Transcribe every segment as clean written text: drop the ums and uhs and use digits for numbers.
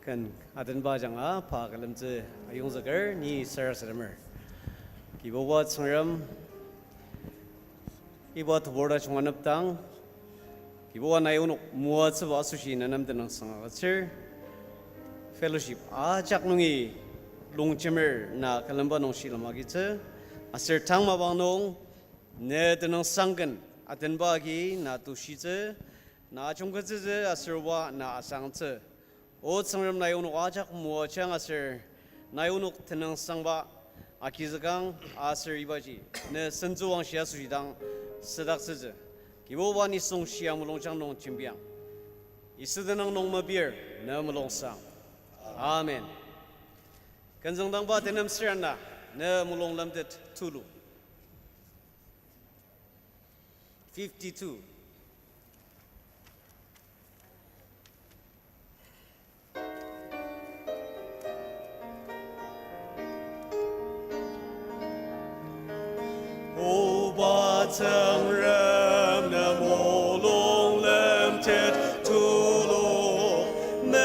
kan adan ba janga pa kalam che ayong zagar ni sar saramer kibawa sangram ibat borda chwanap tang kibawa nayon muat sa basushi nanam tanang sanga sir fellowship ajak nungi longchemer na kalamba nong shilamagi che asir tang mabang ne tanang sangkan adan ba gi na tushi che na chungka che asirwa na asang che o sangram nayon ajak muat chang asir nayon tanang sangba Akizagang asir ibaji ne senzuang shia susidang sedak seze kiboba ni song shia mulong chang nong chimbiang isudanang nong mabir ne mulong sang amen kanjong dang ba tenam sirana ne mulong lamdet tulu 52 曾人的摩龙人铁土路，没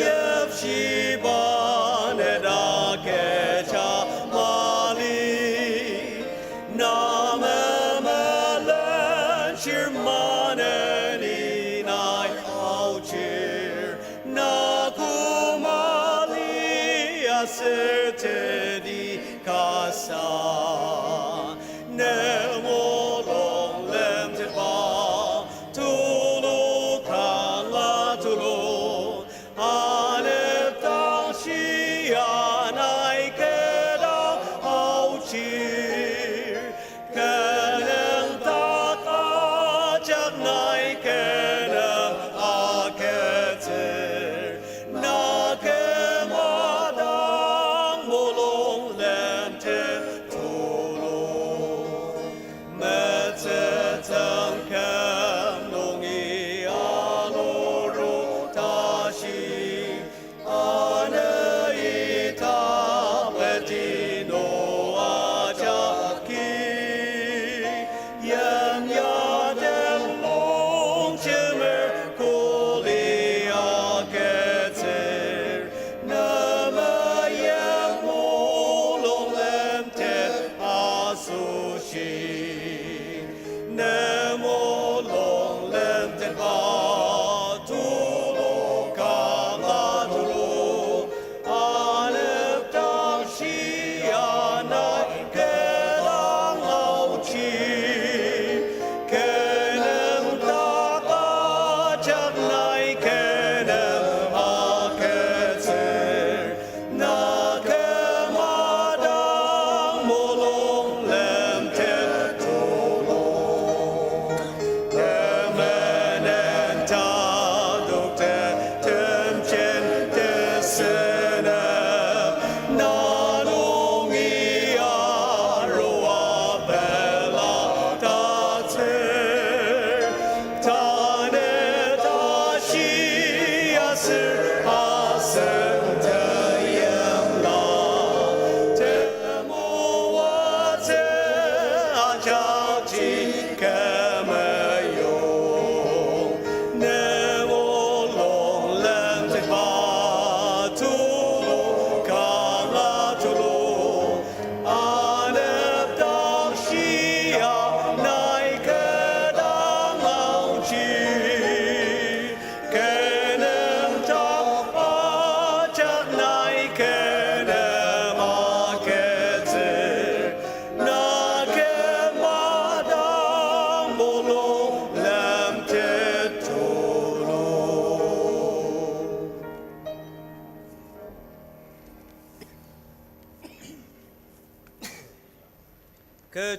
有西巴的大开家马里，那么人是马的里来好吃，那古马里亚是这的卡萨。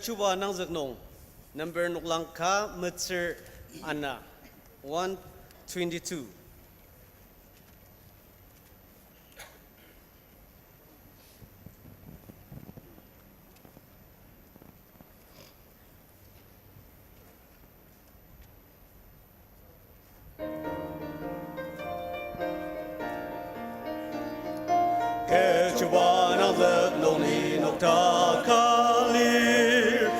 Chuba nang zaknong number nuklang ka mutser ana 122 Chuba nang zaknong ni nukta kalir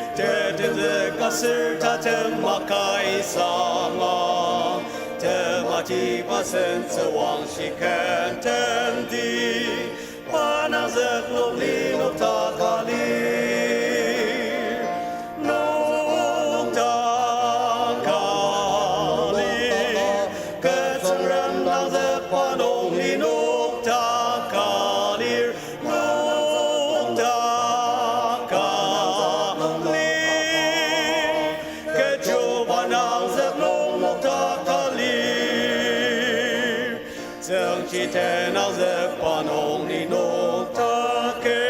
kasir ta makai sama temati pasen sewang shikan panong linukta kalir nukta kalir kecoba nang zeblong nukta kalir zeng chi ten nang zek panong linukta ke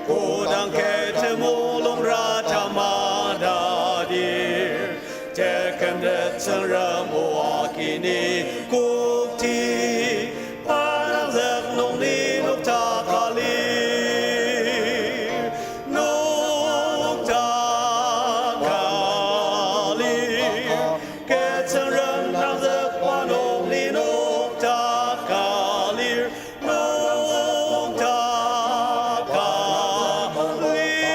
kudang ke temulung raja madadir tekem det zeng remu akini kukti panang zek nong linukta kalir nukta kalir ke zeng rem nang zek panong linukta kalir nukta kalir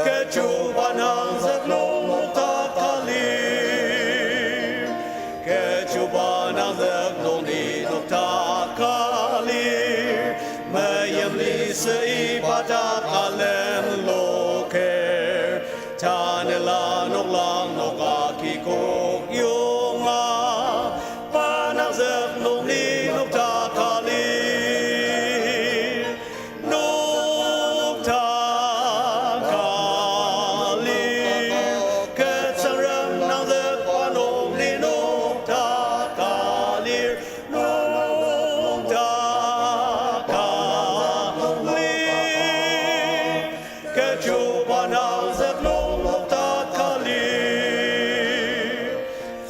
kecuba nang zek nukta kalir kecuba nang zek nukta kalir mayem li seibadat kalem loker tanela noklang nokaki kok yonga panang zek nukta kalir nukta kalir ketsang rem nang zek panong nukta kalir nukta kalir kecuba nang zek nukta kalir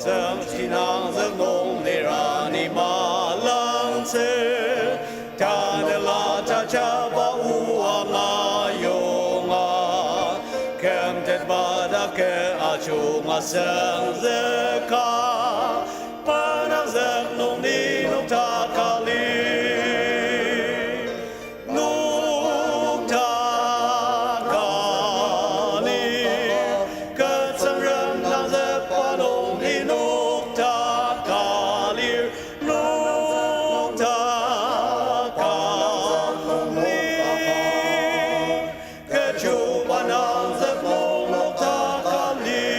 zeng chinang zek nong nirani malang se tanela cha cha ba uanga yonga kem tet bada ke achunga sang zeka panang zek nong nukta kalir nukta kalir ketsang rem nang zek panong nukta kalir nukta kalir kecuba nang zek nukta kalir.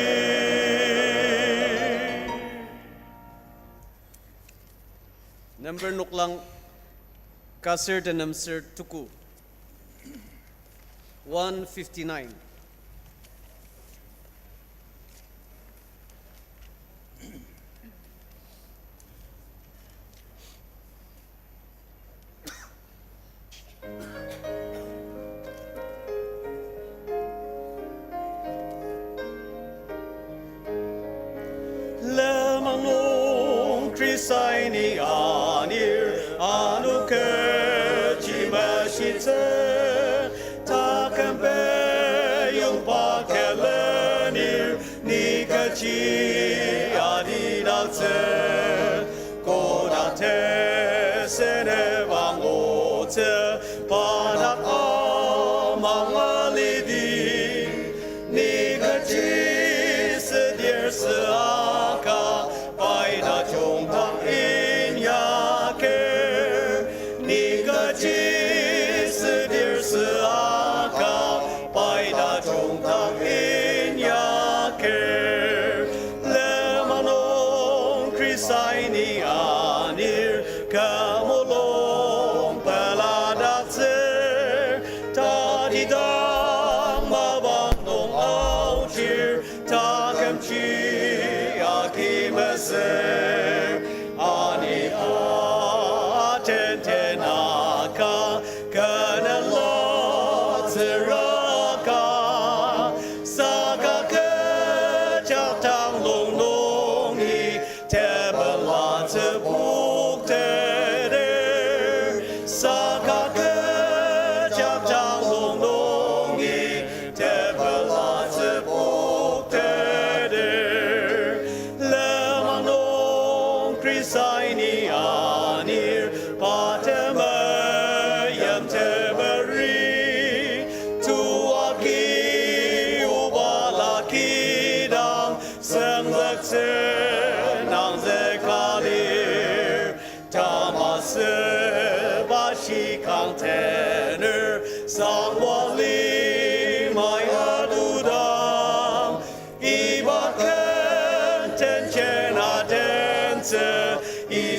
Number nuklang kasir dan namsir tuku 159. Lemangong trisai ni anir anu ke chimashitse takempe yung pakelenir ni kachi adinatse kodate sene bangote panak amang alidi ni kachi sedir seaka paida chung tang in yake ni kachi sedir seaka paida chung tang in yake lemanong krisai ni anir kamulong paladatse tadidang mabandong auchir takem chi akimeser ani aten tenaka kanalot seraka saka kejatang long longi tebelat sebuk teder saka kejatang long longi tebelat sebuk teder lemanong krisai ni anir patemayam teberi tuaki ubalaki dang sengzekse nang zekalir tamase bashi kang tener sangwali mai adudam ibaken tenchen adense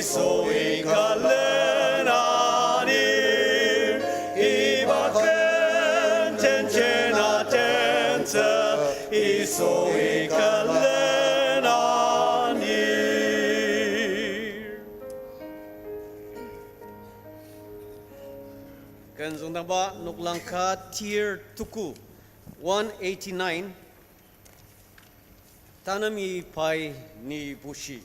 이소이 갈레나니 이바큰 젠체나 젠체 이소이 갈레나니 Kan zong ba nuklangka tier tuku 189 tanami pai ni bushi.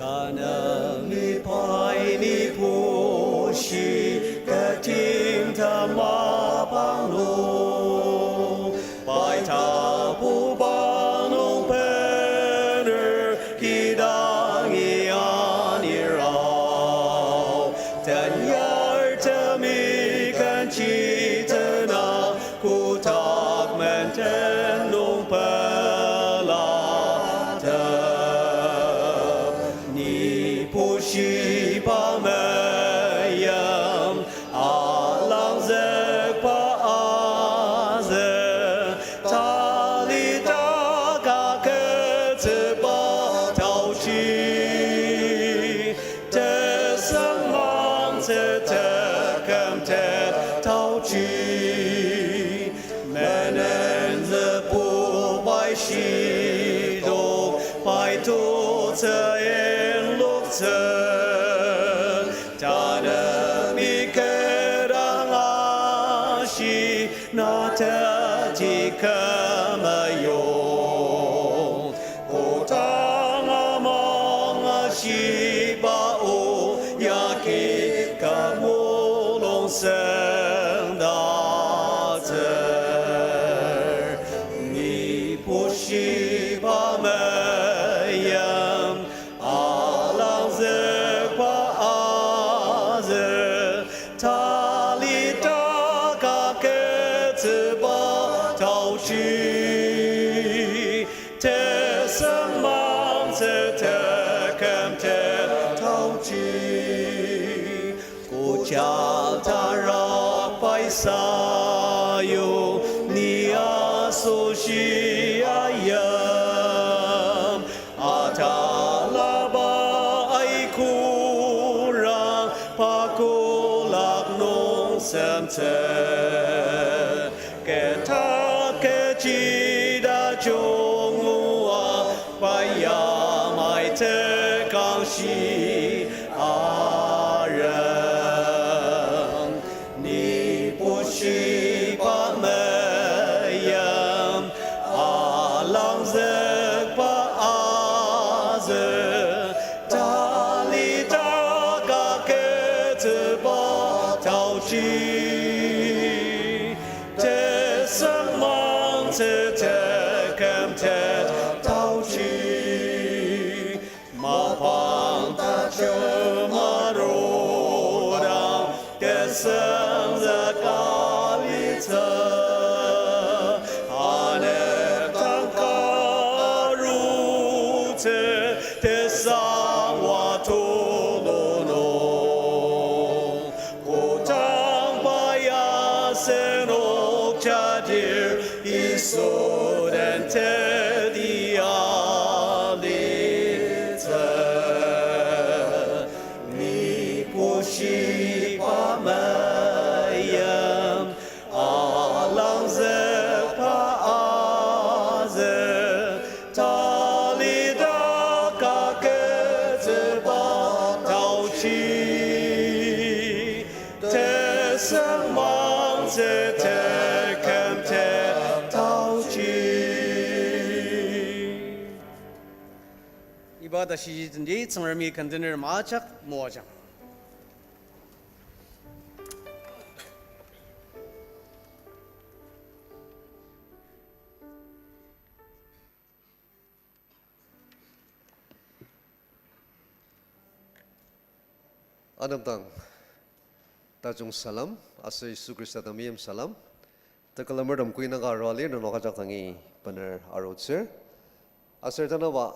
tanami pai ni bushi katim tama banglo pai ta bu banglo bener hidangi anirao dan yar temi kan citana ku tak mentenung Pushi pa mayam alang zek pa aze tali ta ka ke tse pa tao chi te sang mang tse te kem te tao chi menen ze pu bai shi do bai tu tse tanami kerang ashi nata jikamayo kotang among ashi bao yaki kamulong sendater ni pushi pamayam alang zepa aze tali ta ka ke tba tao chi te sang mang se te kem te tao chi ko cha ta ra pai sa yo ni a so shi ayam atalaba kurang pakulak nong semte keta kecida jongua paya mai te kang shi aram ni pushi pa mayam alang zek pa aze te sang mang te te kem te tao chi ma pang ta cho ma ro dang ke sang za ka li ta ane tang ka ru te sang wa to lo no senok chadir isod and tedi alita ni pushi pamayam alang zepa aze talida ka ke zeba tao chi te sang te kem te tao chi ibadah 시즌이 정말 컨테이너 마착 모아장 Anamtang Tajung salam asa Yesus Kristus tamiyam salam takalamar dam kuina ga rali no nokajak tangi paner arotser aser tanawa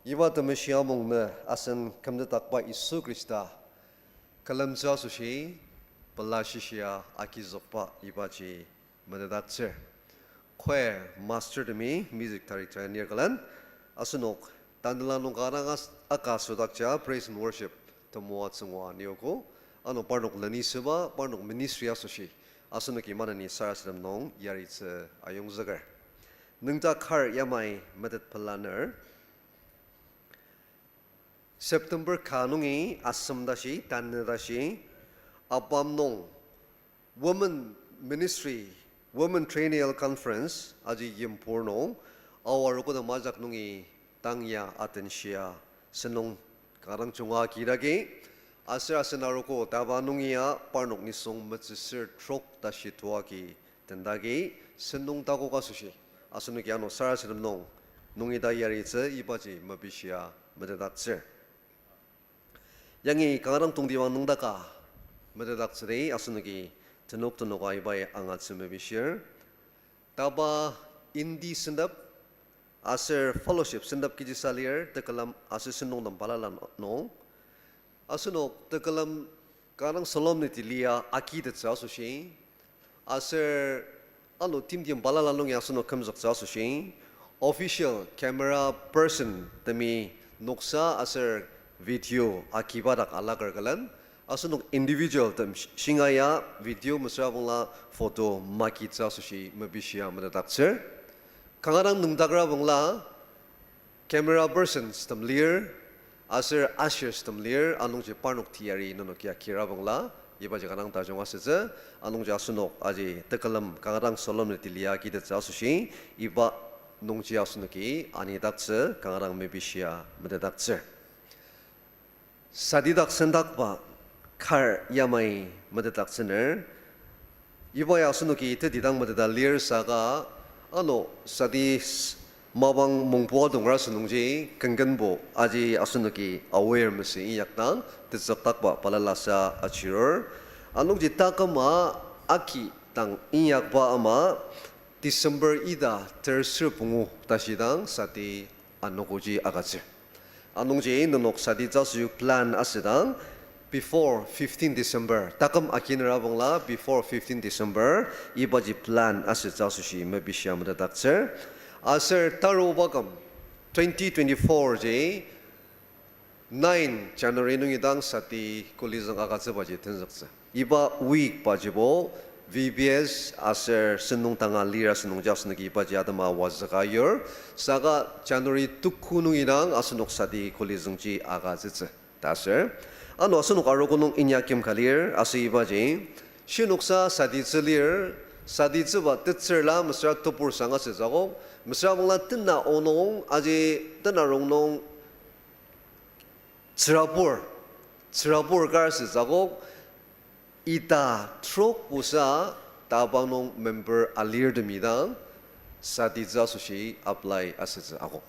iwa tamasya mong na asan kamda takpa Yesus Kristus kalamja sushi palashishia akizokpa ibaji madadatse choir master demi music director near kalan asunok tandalanong karangas akasudakcha praise and worship tamuat sungwa nioko ano parnok lani seba parnok ministry asushi asunok imanani sarasram nong yaritse ayong zagar nungta khar yamai madat palaner September kanungi asamdashi tanadashi abamnong women ministry women training conference aji yimpurno awar ko da majak nungi tangya atensia senong karang chunga kiragi asra senaro ko tabanungia parnok ni song matsir trok dashi tuaki tendagi senong tago kasushi asunuki ano sarasram nong nungi da yaritse ibaji mabisia madadatse Yangi kangarang tungdiwang nungdaka madadaksari asunugi tenok aibay angat sumebishir taba indi sendap aser fellowship sendap kiji salir tekalam aser senong dam palalan no asunok tekalam kanang solemnity lia akidat sa sushi aser ano tim palalan nong asunok kamzak sa sushi official camera person temi noksa aser video akibadak alagar galan asunok individual tam shingaya video masrabungla photo makitsa sushi mabishia madadatser kangarang nungdagra bungla camera persons tam lir aser ashers tam lir anong je parnok tiari nonokia kira bungla iba je kanang tajong asese anong je asunok aji tekalam kangarang solom netilia kidatsa sushi iba nong je asunoki anidatse kangarang mabishia madadatser Sadidak sendakba kar yamai madadak sener ibaya sunuki te didang madada lir saga ano sadi mabang mongpo dongra sunungji kengenbo aji asunuki aware mesi yaknang te zaktakba palalasa achiror anong jitakama aki tang inyakba ama December ida terser pungu tasidang sati anogoji agatse Anongji nunok sadi jasu plan asidang before 15 December takam akinara bongla before 15 December ibaji plan asid jasu shi mabishya madadatser aser taro bagam 2024 je 9 January nungidang sati kolizang agatse baji tenzaksa iba week bajibo VBS aser senung tanga lira senung jas nagi baji adama wazagayor saga January tukunung inang asunok sadi kolizungji aga zitse taser ano asunok arogunung inyakim kalir asu ibaji shinuksa sadi zilir sadi ziba titserla mesra topur sanga sezago mesra bongla tinna onong aji tinna rongnong tsirapur kar sezago ita trok pusa tabanong member alir demidang sadidza sushi apply asitza ako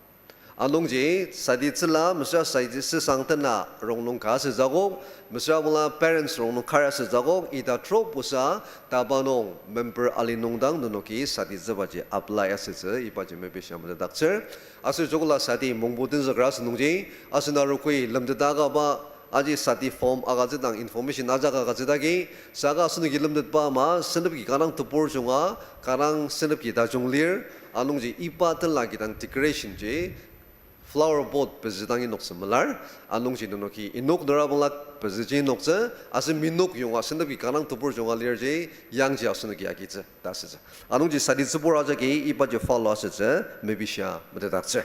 anong je saditsla mesra saidis sangtana rongnong ka sezago mesra mula parents rongnong kara sezago ita trok pusa tabanong member alinongdang nonoki sadidza baje apply asitza ibaje mebisha madadatser asu jogla sadi mongbodin zagras nongje asuna rokoi lamdadaga ba aji sati form agazidang information ajaga agazidagi saga sunu gilamdet ba ma senepki kanang tupor junga kanang senepki da jonglir anungji ipa telagi dang decoration je flower pot bezidang inok semalar anungji nonoki inok dorabulak beziji nokse asim minok yunga senepki kanang tupor junga lir je yangji asunu gi agitze dasze anungji sadi tsupor ajagi ipa je follow asze maybe sha medatse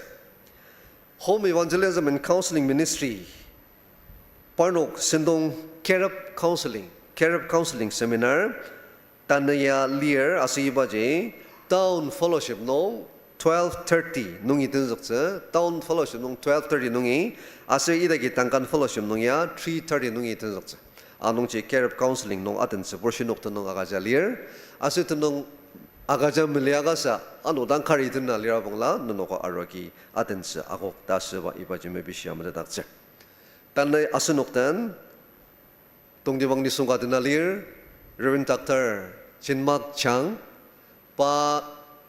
home evangelism and counseling ministry Parnok sendong Kerep counseling seminar tanaya lir asiba je town fellowship nong 12:30 nungi tinzokse town fellowship nong 12:30 nungi ase idagi tangkan fellowship nongya 3:30 nungi tinzokse anong je Kerep counseling nong atense portion nok nong agaja lir ase tenong agaja meliagasa ano dangkari tinna lira bongla nonoko arwaki atense agok daseba ibaje mebishya madadatse Tanay asunoktan tongdibang ni sunga dinalir Reverend Dr. Chinmak Chang pa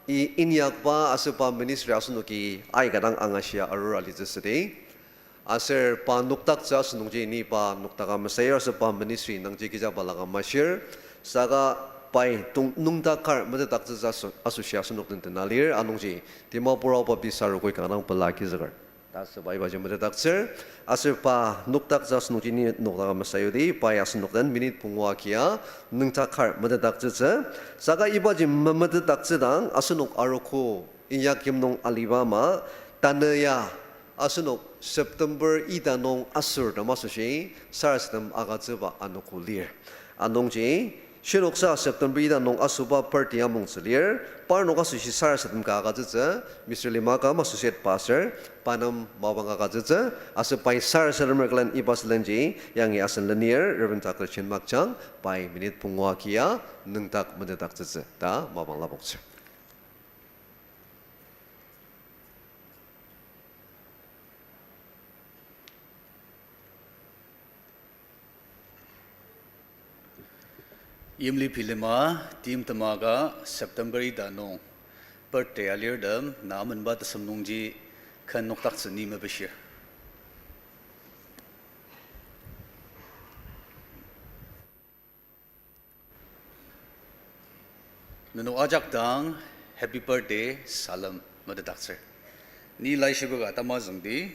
inyak pa asupa ministry asunuki ay kadang angasya arura litisade aser pa nuktak cha sunungji ni pa nuktaka masayer sa pa ministry nang jikija balaga mashir saga pai tung nungta kar mada tak cha association nuk tin nalir anungji timapura pa bisar koi kanang palaki zagar tas bai baje mada tak sir aser pa nuktak cha sunungji ni nuktaka masayodi pa as nukdan minute pungwa kia nungta kar mada tak cha saga ibaji mada tak cha dang asunuk aroko inyak kimnong alibama tanaya asunok September idanong asur na masushi sarasdam agazba anukulir anongji shiroksa September idanong asuba party among selir parno kasushi sarasdam kagazza Mr. Limaka associate pastor panam mawang agazza asupai sarasdam merklan ibas lenji yang asan lanier Reverend Dr. Chen Makchang pai minute pungwa kia nungtak mendetak zza ta mawang labokse Imli Pilima, Team Tamaga, September Idanong, per Tealir Dam, Naman Bat Samnungji, Kan Noktak Sanima Bashir. Nunu Ajak Dang, Happy Birthday, Salam, Madadaksir. Ni Lai Shibuga Tamazangdi,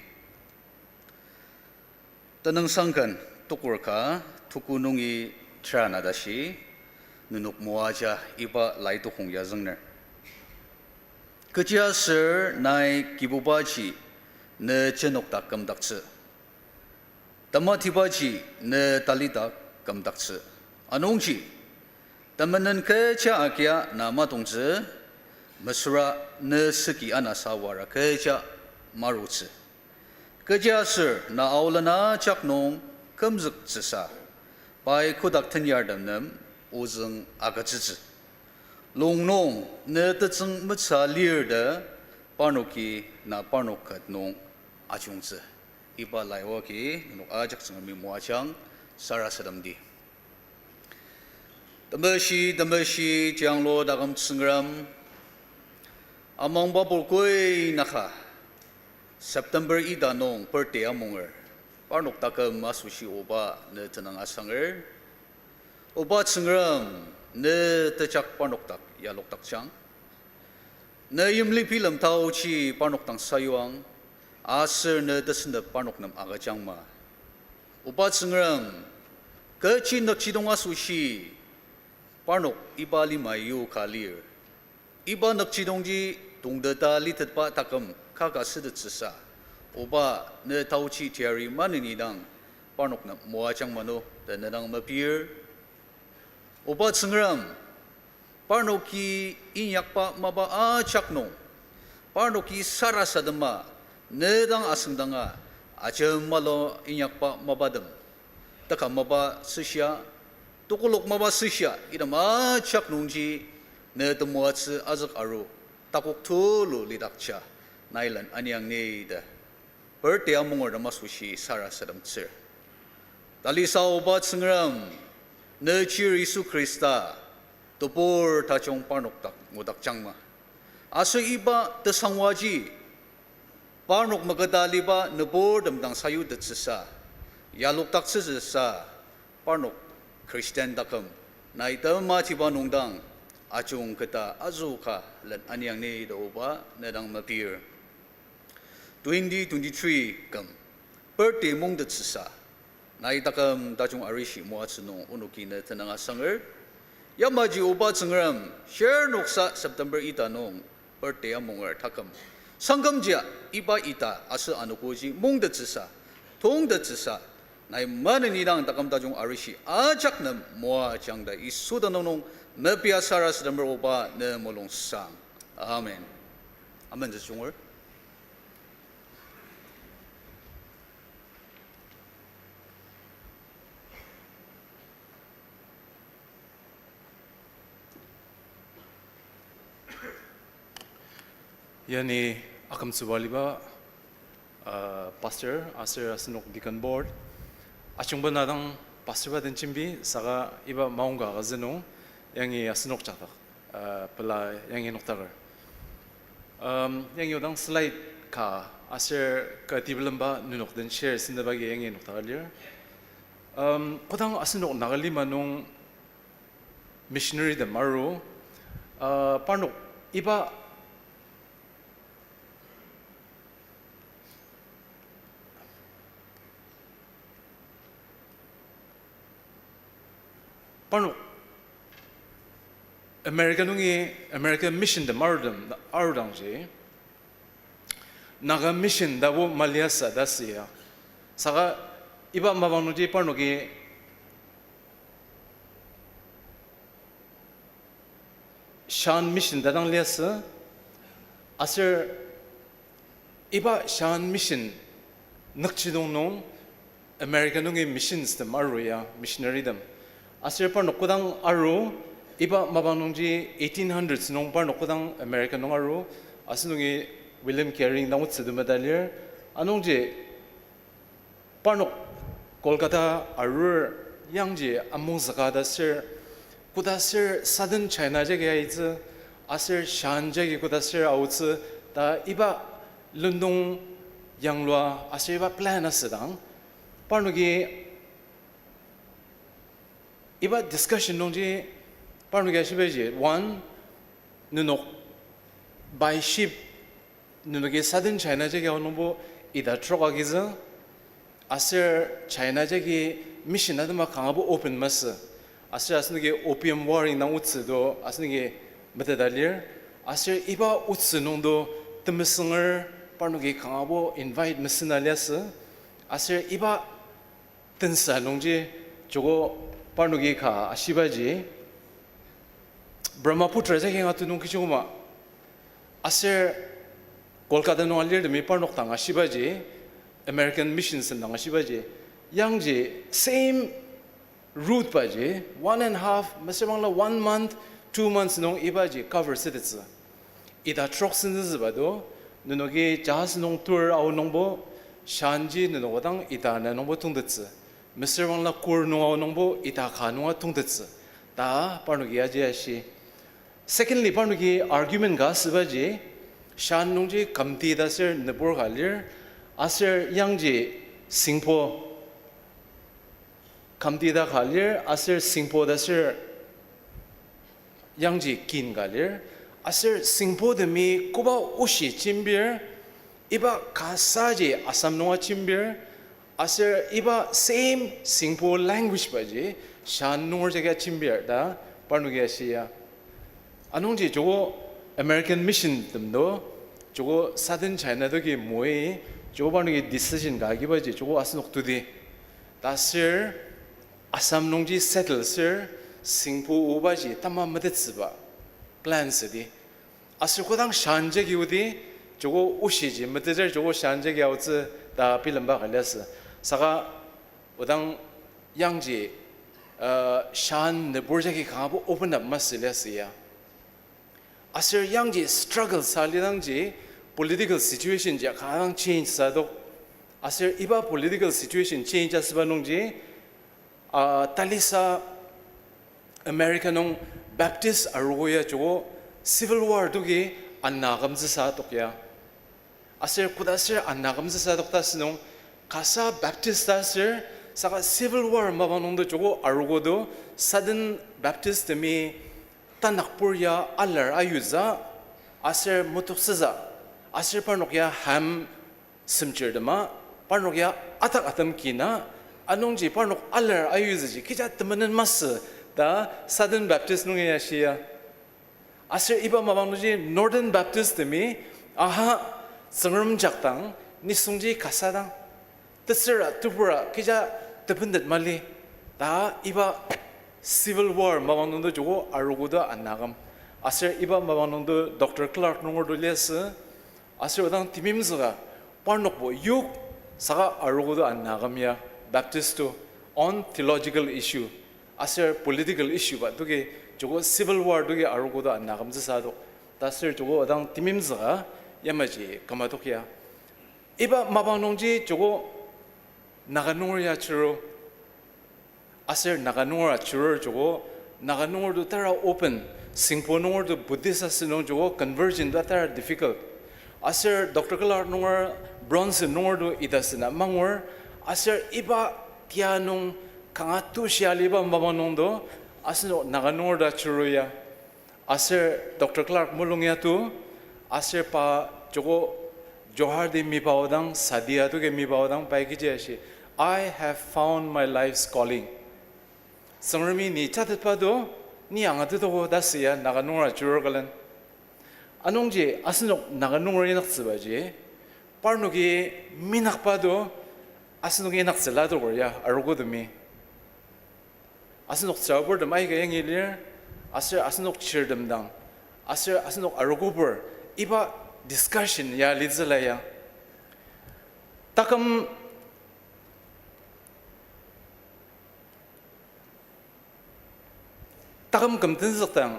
Tanang Sangkan, Tukurka, Tukunungi Tranadashi, Nunuk Muaja iba laitu kong yazangner. Kejia sir nai kibubaji ne cenok tak kam dakse. Tamatibaji ne talita kam dakse. Anongji tamanan keja akia nama tongze mesra ne seki anasawara keja marutse. Kejia sir na aulana caknong kamzuk sesa. Pai kudak tenyardam nam uzeng agazzi. Longnong ne tetseng metsa lir de parnoki na parnokat nong achungze. Iba laiwaki nuk ajak sengami muachang sarasadamdi. Damashi janglo dagam tsengram among babul koi naka September idanong perte amonger. Parnok takam masushi oba ne tenang asanger. Oba tsengram ne tecak parnok tak ya lok tak chang. Ne yimli pilam tau chi parnok tang sayuang. Aser ne desende parnok nam agachang ma. Oba tsengram kecin nak cidong asushi parnok iba lima yu kalir. Iba nak cidong ji dongdeta litet pa takam kaga sedet sesa. Oba ne tauchi tiari manini dang parnok na muachang mano dan nadang mapir. Oba tsengram parnoki inyak pa maba achakno parnoki sarasadama nedang asengdanga acem malo inyak pa mabadam taka maba sisya tukulok maba sisya idam achaknongji ne temuatse azak aru takuk tulu lidakcha nailan anyang neida Perte amongor na masushi sarasadam tsir. Dali sa obat sengram ne chir Isu Krista topor tachong parnok tak ngudak changma. Aso iba tesangwaji parnok magadali ba nebor damdang sayu detsesa. Yaluk tak sesa parnok Christian dakam. Na ita mati ba nungdang achong kata azuka lan anyang ne da oba nedang mapir. 2023 kam birthday mong de tsisa naitakam dachong arishi moatsunong unuki na tananga sanger yamaji oba tsengram share noksa September ita nong birthday amonger takam sangamjia iba ita asa anukoji mong de tsisa tong de tsisa nai mananidang takam dachong arishi ajak nam moa changda isuda nong mepia sara September oba na molong sang amen amen jungor Yani akam subaliba pastor aser asenok deacon board achung banadang pastor ba denchimbi saga iba maunga gazeno yangi asenok chata pala yangi noktagar yangi odang slide ka aser katibelamba nunok den share sindabagi yangi nokta earlier. Kodang asinok nagali manung missionary the maru parnok iba parnok American mission the marudam arudangji naga mission dawo maliasa dasia saga iba mabanuji parnogi Shan mission dadang liasa aser iba Shan mission nakchidong nong American nungi missions the maruya missionary them aser parnok kodang aru iba mabanongji 1800s nong parnok kodang American nong aru asinungi William Carey nang utsedu medalier anongje parnok Kolkata arur yangje among zakada sir kuda sir southern China jege aiz aser shan jege kuda sir outs da iba lundong yanglwa aser iba plan asedang parnogi iba discussion nongje parnogi asibeje one nunok by ship nunugi southern China jege onombo ida trogagiza aser China jege mission adama kangabo open mas aser asnugi opium war in nang utsu do asnugi metadalir aser iba utsu nongdo temesnger parnugi kangabo invite mesinalias aser iba tensa nongji jogo parnugi ka asibaji Brahmaputra jege ngatu nong kichoma aser Kolkata no alir demi parnok tanga shibaji American missions tanga shibaji yangji same route baji 1.5 masemangla 1 month 2 months nong ibaji cover citizens ida truck sindes bado nunogi jahas nong tour au nongbo shanji nunogodang ida na nongbo tungdets masemangla kur no au nongbo ida khanwa tungdets da parnogi aji ashi secondly parnogi argument ga sibaji Shan nongji kamti dasir nebor galir asir yangji singpo kamti da galir asir singpo dasir yangji kin galir asir singpo demi kuba ushi chimbir iba kasaji asam noa chimbir asir iba same singpo language baji shan nongor jaga chimbir da parnugi asiya anongji jogo American mission 덤도 저거 southern China 도기 뭐에 저거 바르게 decision 가기 바지 저거 아스녹두디 다스 아삼 농지 settlers 싱포 오바지 tamma 메데츠바 plans 디 아스 고당 샨제기 우디 저거 오시지 메데저 저거 샨제기 아우츠 다 빌름바 갈레스 사가 오당 양지 샨 네보르제기 가보 오픈 업 마슬레스야 Aser yangji struggle salidangji political situation ja kadang change sadok aser iba political situation change asbanongji talisa Americanong Baptist aroya jogo civil war dogi annagamzi sadokya aser kudaser annagamzi sadok tasnong kasa Baptist aser saka civil war mabanongdo jogo arogodo southern Baptist mi Tanakpurya alar ayuza aser mutuksaza aser parnokya ham simchirdama parnokya atak atam kina anongji parnok alar ayuzaji kija temanan mas da Southern Baptist nungya shia aser iba mabangnoji Northern Baptist mi aha sangrum jaktang nisungji kasadang tsira tupura kija tependet mali da iba civil war mabangondo jogo arugoda annagam aser iba mabangondo Dr. Clark nongordo les aser odang timimzaga parnokbo yuk saga arugoda annagamya Baptisto on theological issue aser political issue ba doge jogo civil war doge arugoda annagamza sado daser jogo odang timimzaga yamaji kamadokya iba mabanongji jogo naganongya churo aser naganor achur jogo naganor do tara open singponor do buddhist asinong jogo conversion da tara difficult aser Dr. Clark nor bronze nordo idasna mangor aser iba tianong kangatu sialiba mamanongdo asno naganor da churuya aser Dr. Clark mulungya tu aser pa jogo johar de mi baodang sadia tu ke mi baodang pai ki jeshi I have found my life's calling sangrami ni chatat pa do ni angatu to dasya naganor churgalan anongje asno naganor inak sbaje parnogi minak pa do asno inak selado ya argodmi asno chawbor de mai ga yangilir aser asno chirdamdang aser asno argobor iba discussion ya lizalaya takam kamten zaktang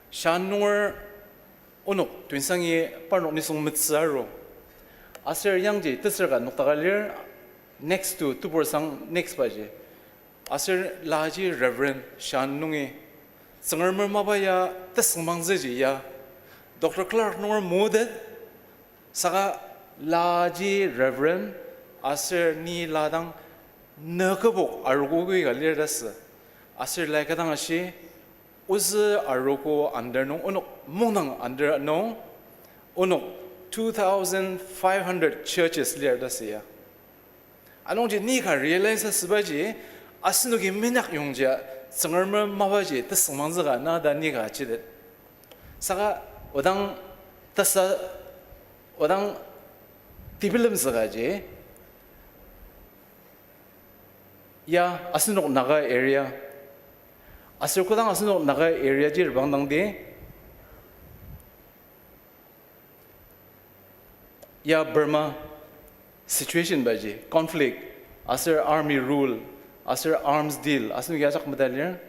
shanur onok twinsangi parnok nisung mitsaro aser yangje tesarga noktagalir next to tuborsang next baje aser laji reverend shanungi sangarmer mabaya tesmangzeji ya Dr. Clark nor modet saka laji reverend aser ni ladang nakabok argogi galirdas aser laikadang ashi uz aroko under no onok monang under no onok 2,500 churches lirdas ya anongji ni ka realize sbaji asnugi minak yongja sangarmer mabaji tesmangzaga nada ni ga chidet saka odang tasa odang tibilim zagaje ya asnok naga area asir kodang asnok naga area jir bangdang de ya Burma situation baje conflict asir army rule asir arms deal asnu ya jak medallier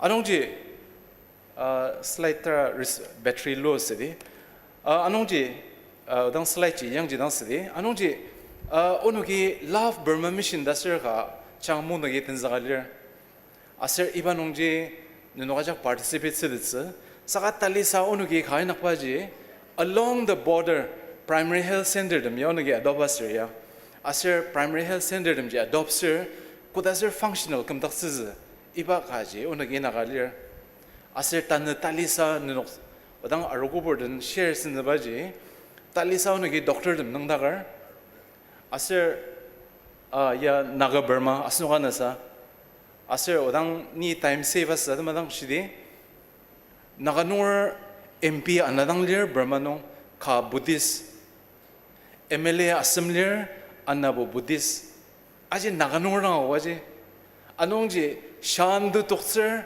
anongji slide tra battery low sidi anongji dang slide ji yang ji dang sidi anongji onogi love Burma mission dasir ga changmu nogi tenzagalir aser ibanongji nunogajak participate sidits saka talisa onogi khai nakpaji along the border primary health center dem yonogi adobasir ya aser primary health center dem ji adopsir kodasir functional kamtaksiz iba kaji onogi nagalir aser tan talisa nunok odang arogoborden shares in the baji talisa onogi doctor dem nangdagar aser ya naga Burma asnoganasa aser odang ni time save as madang shidi naganor MP anadang lir Burma no ka Buddhist MLA assembler anabo Buddhist aje naganor na waje anongji shandu tokser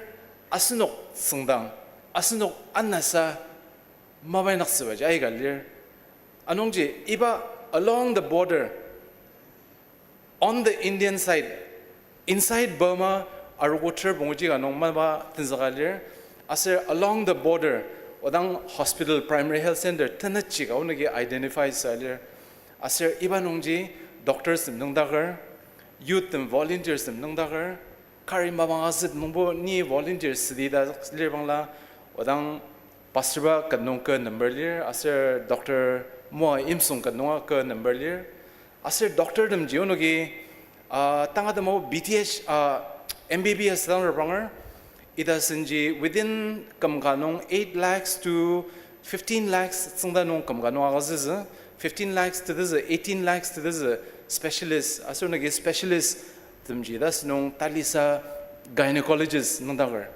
asnok sungdang asnok annasa mabay naksbaje ay galir anongji iba along the border on the Indian side inside Burma arugoter bongji ganong maba tinzagalir aser along the border odang hospital primary health center tanachiga onagi identify salir aser iba nongji doctors nungdagar youth and volunteers nungdagar kari mabangazit mumbo ni volunteers sidida lirbangla odang pastorba kanong ka number lir aser Dr. Moa Imsung kanong ka number lir aser doctor dem jionogi tangadamo BTH MBBS ranger idasinji within kamganong 8 lakhs to 15 lakhs sungdanong kamganong agaziz 15 lakhs to this 18 lakhs to this specialist aser nagi specialist demji das nong talisa gynecologist nangdagar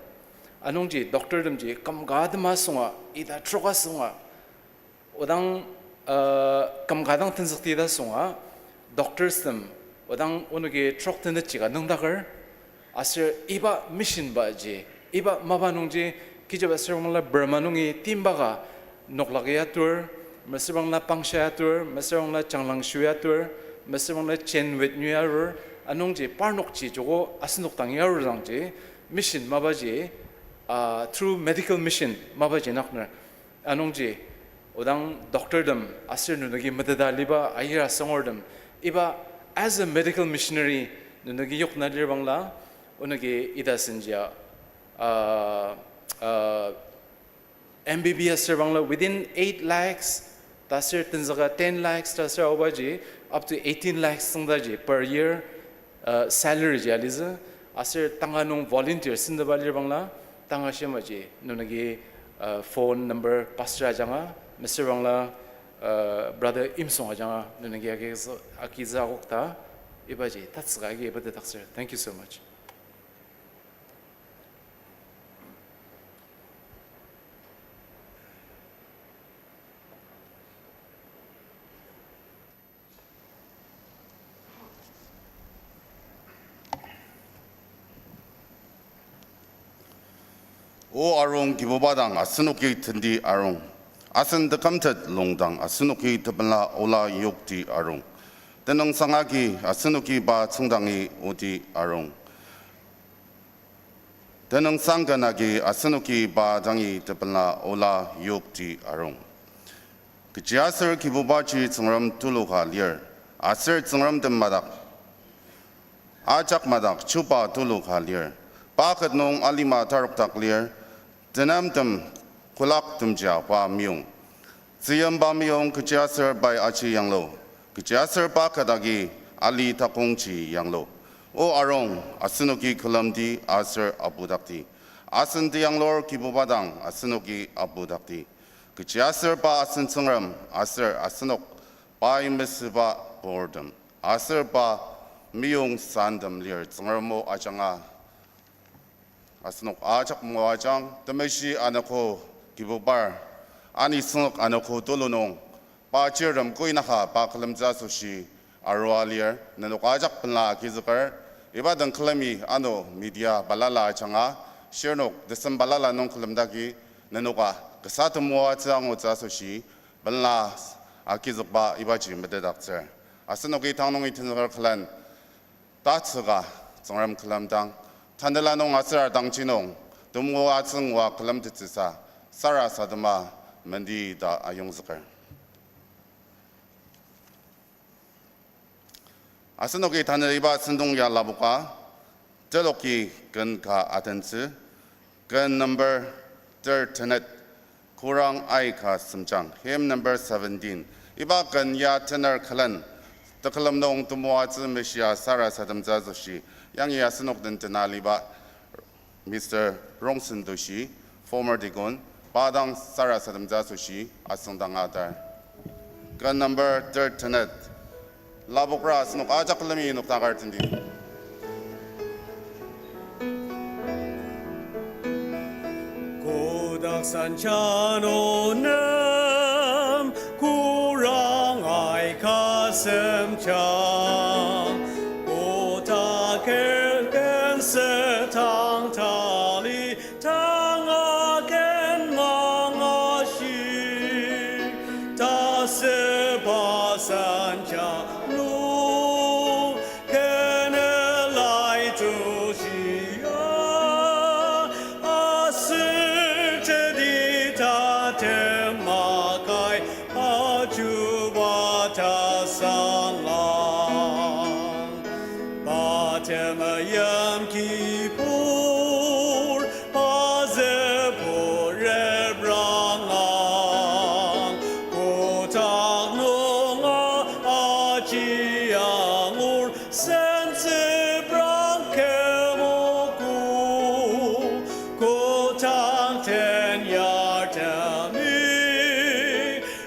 anongji doctor demji kamgadma sunga ida troga sunga odang kamgadang tensakti da sunga doctors them odang onoge trokten chiga nangdagar aser iba mission baji iba mabanongji kijaba sermala Burma nongi timbaga noklagya tur mesbangla pangsha tur mesbangla changlangshuya tur mesbangla chenwet nyar anongji parnokchi jogo asnok tangyar rangji mission mabaji through medical mission mabaji nakna anongji odang doctor dem aser nunogi madada liba ayira sangordem iba as a medical missionary nunagi yok nalir bangla unagi ida sinja MBBS sir bangla within 8 lakhs tasir tinzaga 10 lakhs tasir obaji up to 18 lakhs sangdaji per year salary jaliza asir tanganung volunteer sindabalir bangla tanga shemaji nunagi phone number pastor janga Mr. bangla brother imsong ajanga nunagi akiza okta ibaji tatsga agi ibade taksir. Thank you so much. 오 아롱 기보바당 아스노키 튼디 아롱 아슨 드감텟 롱당 아스노키 드블라 올라 욕디 아롱 때능 상하기 아스노키 바 청당이 오디 아롱 때능 상간하기 아스노키 바장이 드블라 올라 욕디 아롱 그 지하설 기보바지 정람 뚫루가 리얼 아슬 정람 든마닥 아작마닥 추바 뚫루가 리얼 바크농 알리마 타럭탁 리얼 Denamdam kulak tumja wa myung. Ziyam ba myung kejasar by achi yanglo. Kejasar ba kadagi ali takongchi yanglo. O arong asunuki kulamdi asar abudakti. Asan di yanglor kibubadang asunuki abudakti. Kejasar ba asan tsungram asar asunok ba imesiba boredom. Asar ba myung sandam lir tsungramo ajanga. 아스녹 아작 모아장 드메시 아나코 기부발 아니 스녹 아나코 돌로농 바지름 꾸이나하 바클름자소시 아로알리어 나노 아작 플라 기즈걸 이바던 클레미 아노 미디아 발랄라 장아 시르녹 데슨 발랄라 농 클름다기 나노가 그사트 모아장 오자소시 발라 아키즈바 이바지 메데닥처 아스녹이 당농이 튼걸 클란 다츠가 정람 클람당 탄들라농 아스라 당치농 dumwo 아승와 클람트츠사 사라사드마 mendi다 아용스걸 아스노기 단을이바 선동야 라부과 저lok기 근가 아텐츠 근 넘버 13 kurang aika semjang hymn number 17 iba ganya tenar khalan takalam nong tumwa zi mesia sara sadam zazoshi yang ya senok den tenali ba Mr. Rongsen Doshi former digon padang sara sadam zazoshi asongdang adar gun number 13 labokra senok ajaklami nok tagar tindi 산찬오는 구랑아이 가슴창 오다켈 겐스 탕탈이 탕아겐 망아시 다스바산차 루 케넬라이 주시야 아스 Yom Kippur, Hazepur Ebrangang, Kotak Nunga Achiangur, Sense Brankemoku, Kotak Ten Yartami,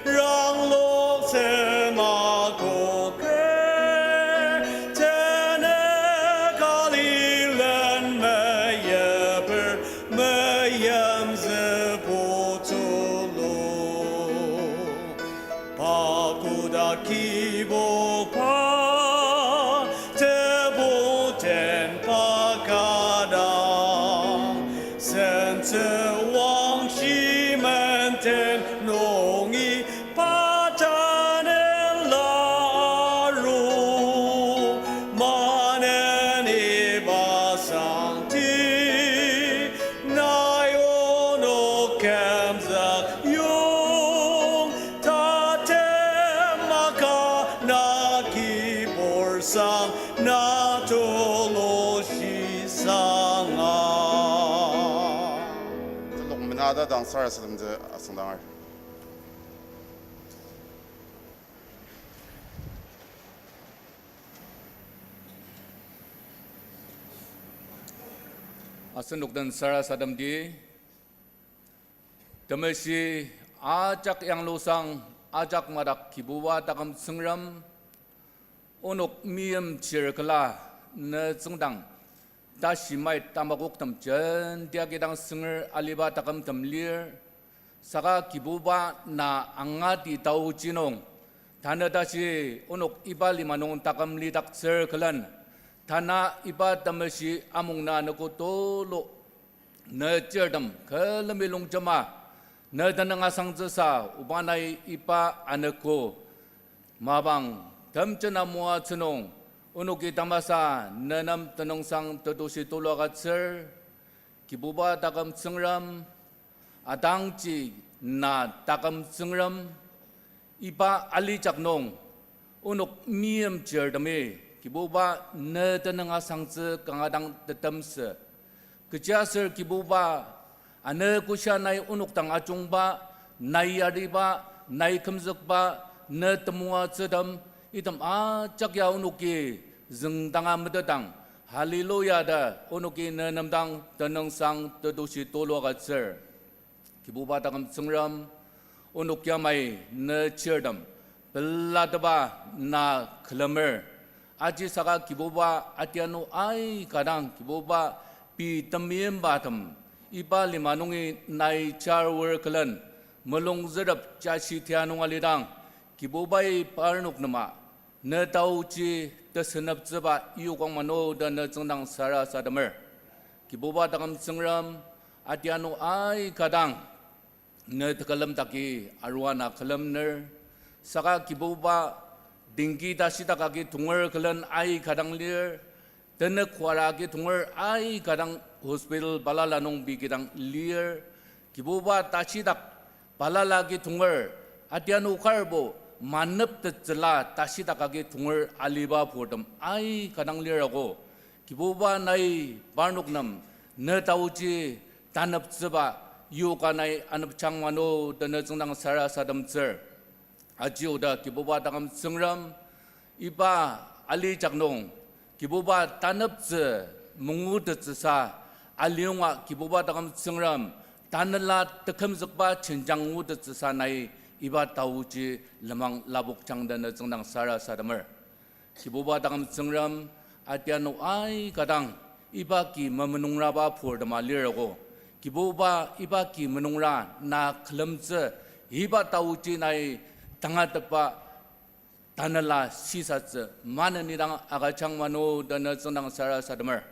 Ranglok Semakoke. 기보파 대보텐 바가당 센트 왕시멘텐 농이 바자넨 라루 마넨 이바상티 나요노 갬작 용 나기 Manada dang sara sadam je asangdangar. Asenuk dan sara sadam di Demesi ajak yang losang ajak marak kibuwa takam sengram onok miem cirkela ne zengdang dashi mai tamagok tam jen dia gedang senger aliba takam tam lir saka kibuwa na angati tau jinong tanda dashi onok iba limanong takam lidak cirkelan Tana iba tamasi amung na nakotolo na jerdam kalamilong jama na danangasang jasa ubanay ipa anako mabang damjana mua tsenong unuki tamasa nanam tanong tadosi tulagat sir kibuba takam tsengram adangji na takam tsengram ipa alijaknong unuk miem jerdame kibuba ne tenanga sangse kangadang tetemse kejaser kibuba ane kusyanai unuk tang acungba nai ariba nai kemzekba ne temua sedam itam ajak ya unuki zengtanga medetang haleluya da unuki ne namdang tenang sang tedusi tologatser kibuba takam sengram unuk yamai ne cerdam beladaba na klemer Aji saka kiboba atiano ay kadang kiboba pi tamiem batam iba limanungi nai charwer kalan melong zerap caci tianung alidang kiboba parnuk nama ne tau ci tersenap zeba iu kong mano dan ne zengdang sara sadamer kiboba takam sengram atiano ay kadang ne tekalam taki arwana kalam ner saka kiboba Dinggi dasita kaki tungar kelan ai kadang lir, tenek kuara kaki tungar ai kadang hospital balalanong bi kadang lir, kibuba tasidak balalagi tungar, atian ukarbo manep terjela tasidak kaki tungar aliba podam ai kadang lir ako, kibuba nai barnuk nam ne tauji tanap seba yuka nai anap changmano dan zengdang sara sadam zer. Aji udah kiboba takam sengram iba ali jaknong kiboba tanap ze mengud zesa aliunga kiboba takam sengram tanala tekam zekba cenjang ud zesa nai iba tauji lemang labuk changdan zengdang sara sadamer kiboba takam sengram atiano ai kadang iba ki memenungra ba phur dama lirago kiboba iba ki menungra na klemze iba tauji nai tanga tepa tanala sisatse mana nidang agachang mano dan ne zengdang sara sadamer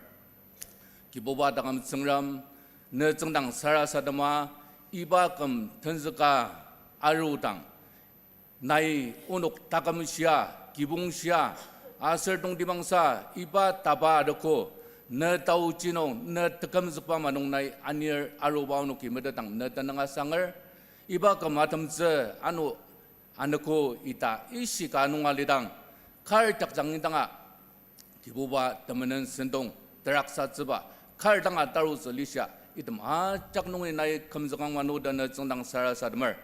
kiboba takam sengram ne zengdang sara sadama iba kam tenzeka arudang nai unuk takam sia kibung sia aser dong dibangsa iba taba adako ne tau jinong ne tekam zepa manong nai anir aruba unuki medatang ne tananga sanger iba kamatam ze anu Anako ita isi kanung alidang kar takjang idanga kibuba temenan sendong teraksa zeba kar danga taru selisya item ajak nungi nai kemzekang manu dan zengdang sara sadmer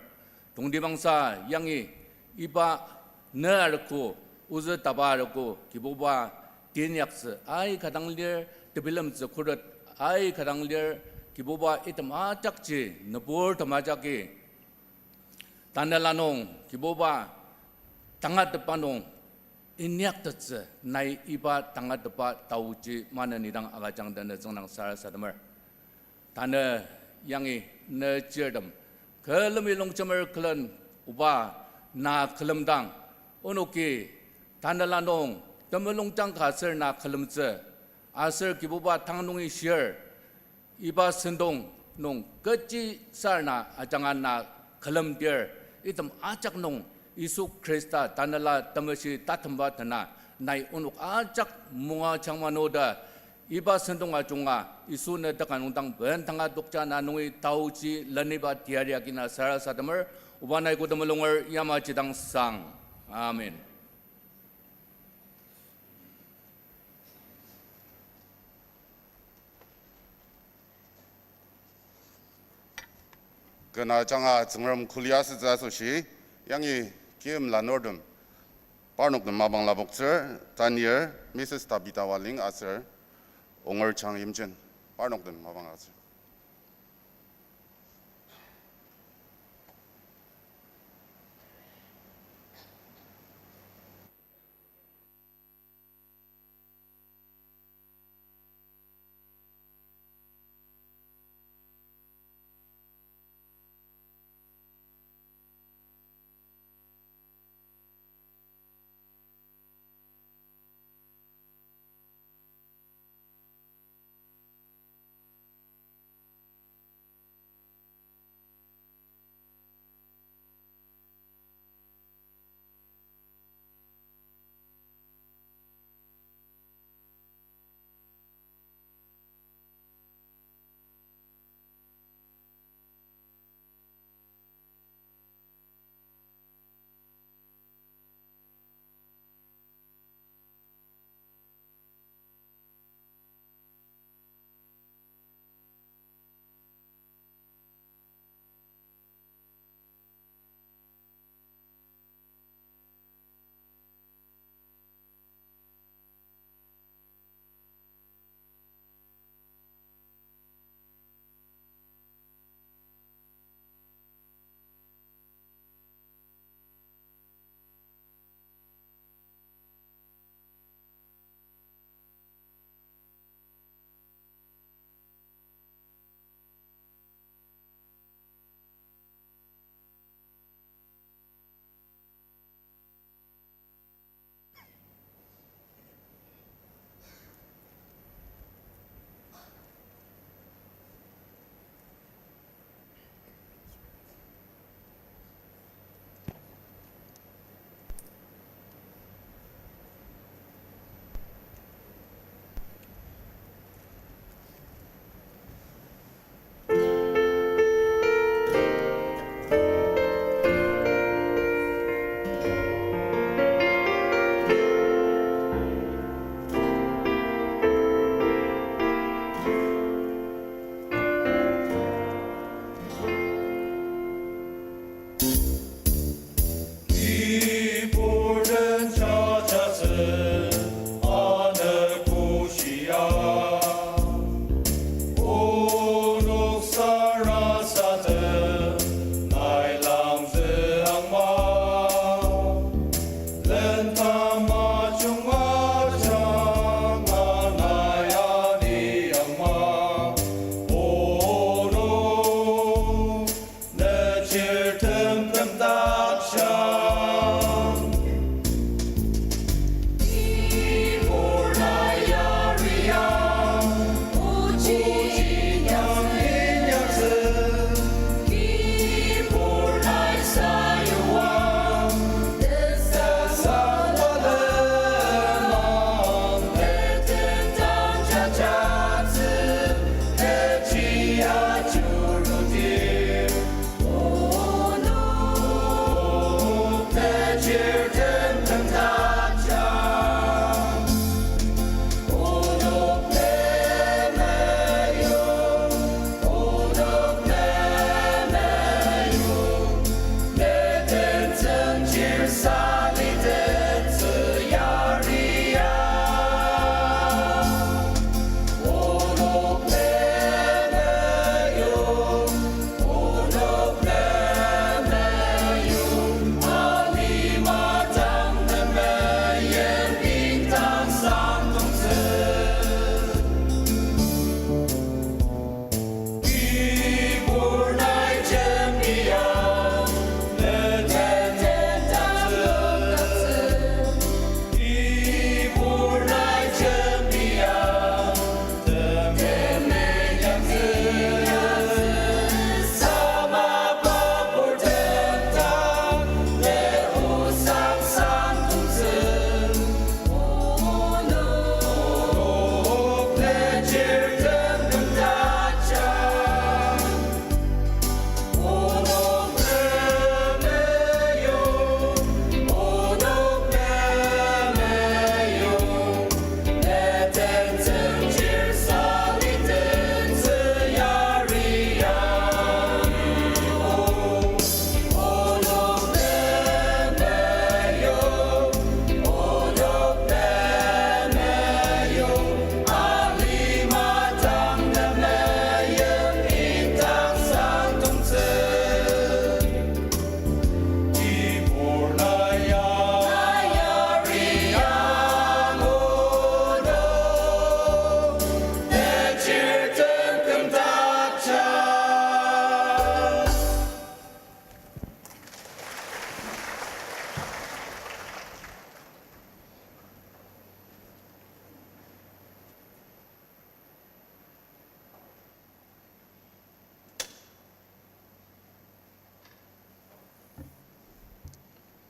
dongdi bangsa yangi iba ne arko uze taba arko kibuba tinyakse ai kadang lir tebilam ze kurat ai kadang lir kibuba item ajak ji nebur tamajaki Tandalanong kiboba tangat depanong inyak tetse nai iba tangat depa tauji mana nidang agajang dan zengdang sara sadamer tanda yangi ne jerdam kelemilong cemer kelen uba na kelemdang onoki tandalanong temelong jang kaser na kelemze aser kiboba tangnungi share iba sendong nong keci sarna ajangan na kelem dir item ajak nong Isu Krista tanala tamasi tatamba tana nai unuk ajak munga changmanoda iba sendong ajunga isu ne takan undang bentanga dokja nanungi tauji laniba tiaria kina sara sadamer ubanai kudamalungar yama jidang sang amin. 그나 장아 정럼 쿨리아스 자소시 양이 기음 라노름 파녹든 마방 라복처 다니엘 미세스 타비타 왈링 아서 옹얼창 임진 파녹든 마방 아서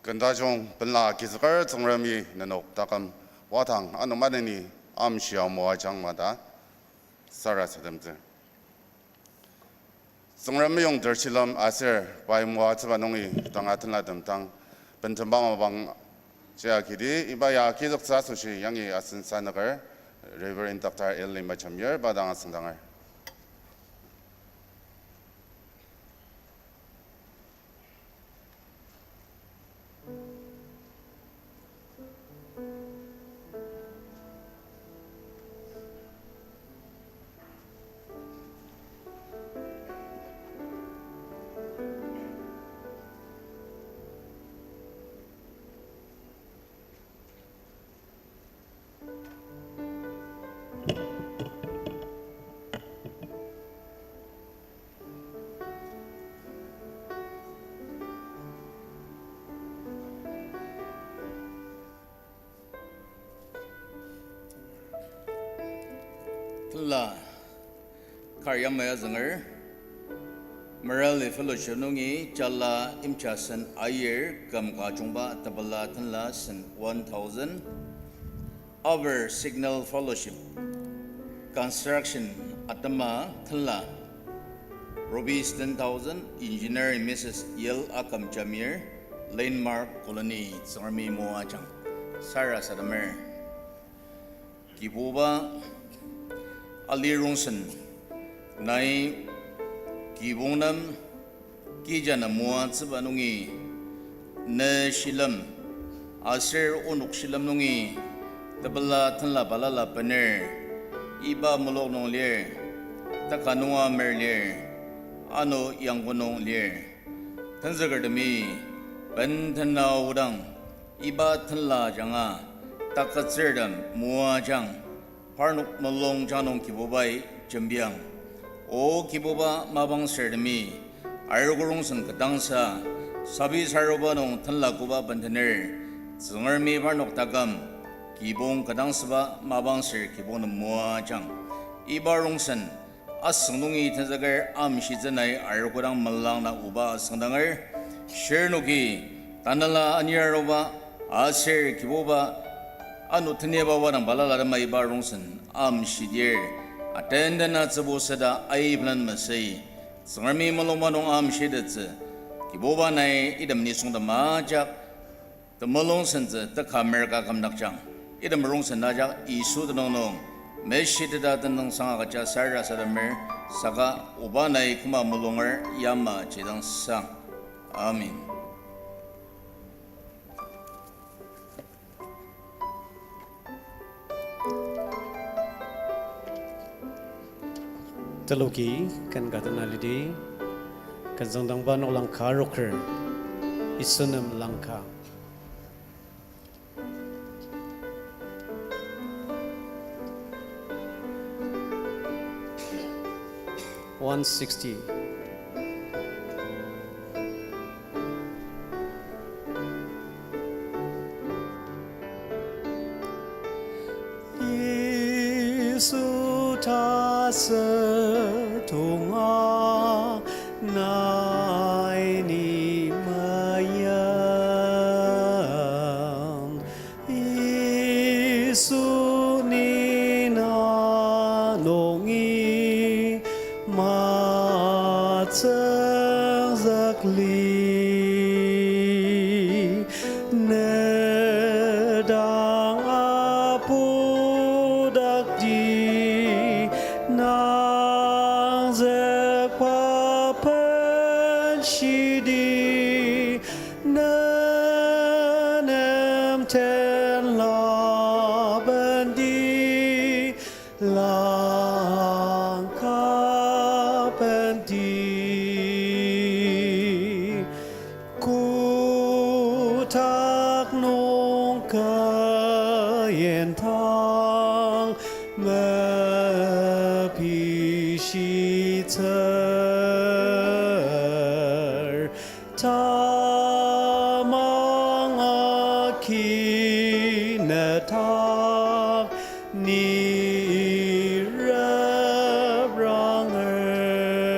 근다종本라 기스걸 정람이 너녹 다감 와당 아노마네니 암시아 모아장마다 사라사담들 정람이 용들실럼 아셀 바이 모아츠바농이 당아틀라담당 벤텀바마방 제아키디 이바야 기적 사수시 양이 아슨사너걸 레버린 닥터 엘리 마참열 바당아 승당을 La Karyamaya Zanger Morale Fellowship Nungi Jalla Imchasan Ayer Gam Gajumba Tabala Tanla San 1000 Our Signal Fellowship Construction Atama Tanla Robis 10,000 Engineer Mrs. Yel Akam Jamir Landmark Colony Sarmi Moachang Sarah Sadamer Kibuba Ali Rongsen Nai Kibongnam Kijana Mua Tsibanungi Ne Shilam Aser Onuk Shilam Nungi Tabala Tanla Balala Paner Iba Molok Nong Lier Takanua Merlier Ano Yangonong Lier Tanzagardami Bentana Udang Iba Tanla Janga Takatsirdam Mua Jang Parnuk Malong Janong Kibobai Jambiang O Kiboba Mabang Serdami Argorongsan Kadangsa Sabi Sarobanong Tanlakuba Bantaner Zungarmi Parnuk Tagam Kibong Kadangsaba Mabang Ser Kibon Mua Jang Ibarongsan Asungnungi Tanzagar Amshizanai Argorang Malang na Uba Sandangar Shernuki Tanala Anyaroba Aser Kiboba Anu teniaba warang balala mai barongsen am shidier attend na tsabo sada ai plan masai sangarmi malomanong am shidetse kiboba nai idam ni songda majak the malong senze the kamerka kamnakjang idam rongsen najak isu donong meshida danang sanga cha sarra sadamer saka ubanai kuma malongar yama chidang sang amin Taloki kan gatanalidi kan zangdang banok langka rocker isunam langka 160 Yesu tasa tunga nai ni mayan Yesu ni na nongi ma tsang zakli ne dang apu dak di nang ze kwa pen shidi nanem ten la bandi lang ka bandi ku tak nong ka yen tang me pi shi cer ta mang a ki na ta ni ra rang er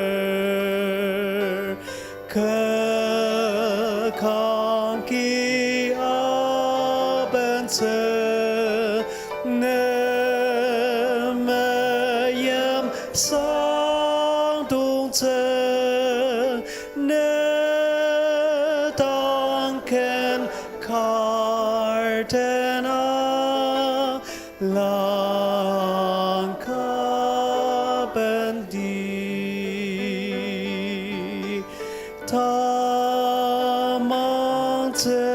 ka kan ki tanken kartena langka bendi tamang te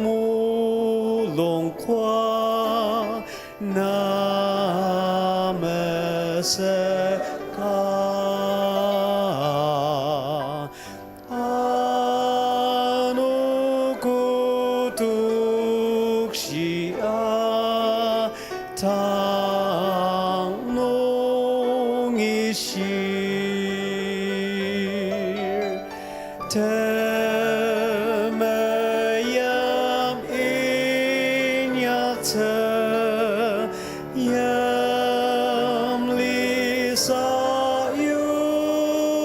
mulong kwa namase ka anukutuk siya tangnong isir temayam inyata yam lisa yudete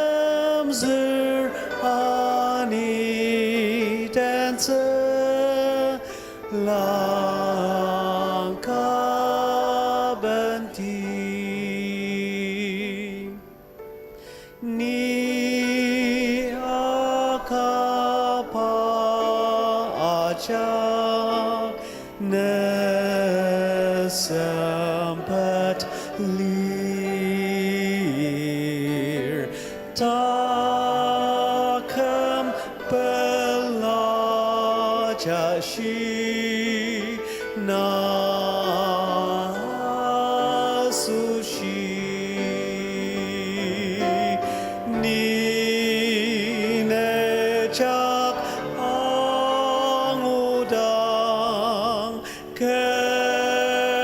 namzer ani dance langka benti ni akapa aja nesempat lir takam belajashi na sushi ni necak angudang kenala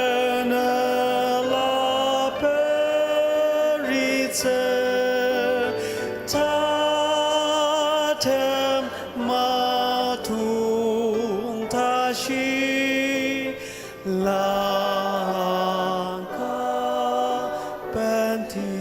peritse tatem matung tashi langka benti.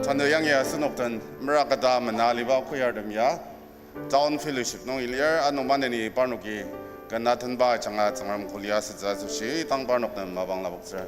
Tanda yang ya senoktan merakata menaliba kuyardam ya Town Fellowship nong ilir anu maneni parnoki ganatan ba changa changam kuliah sejazushi tang parnoktan mabang labokser.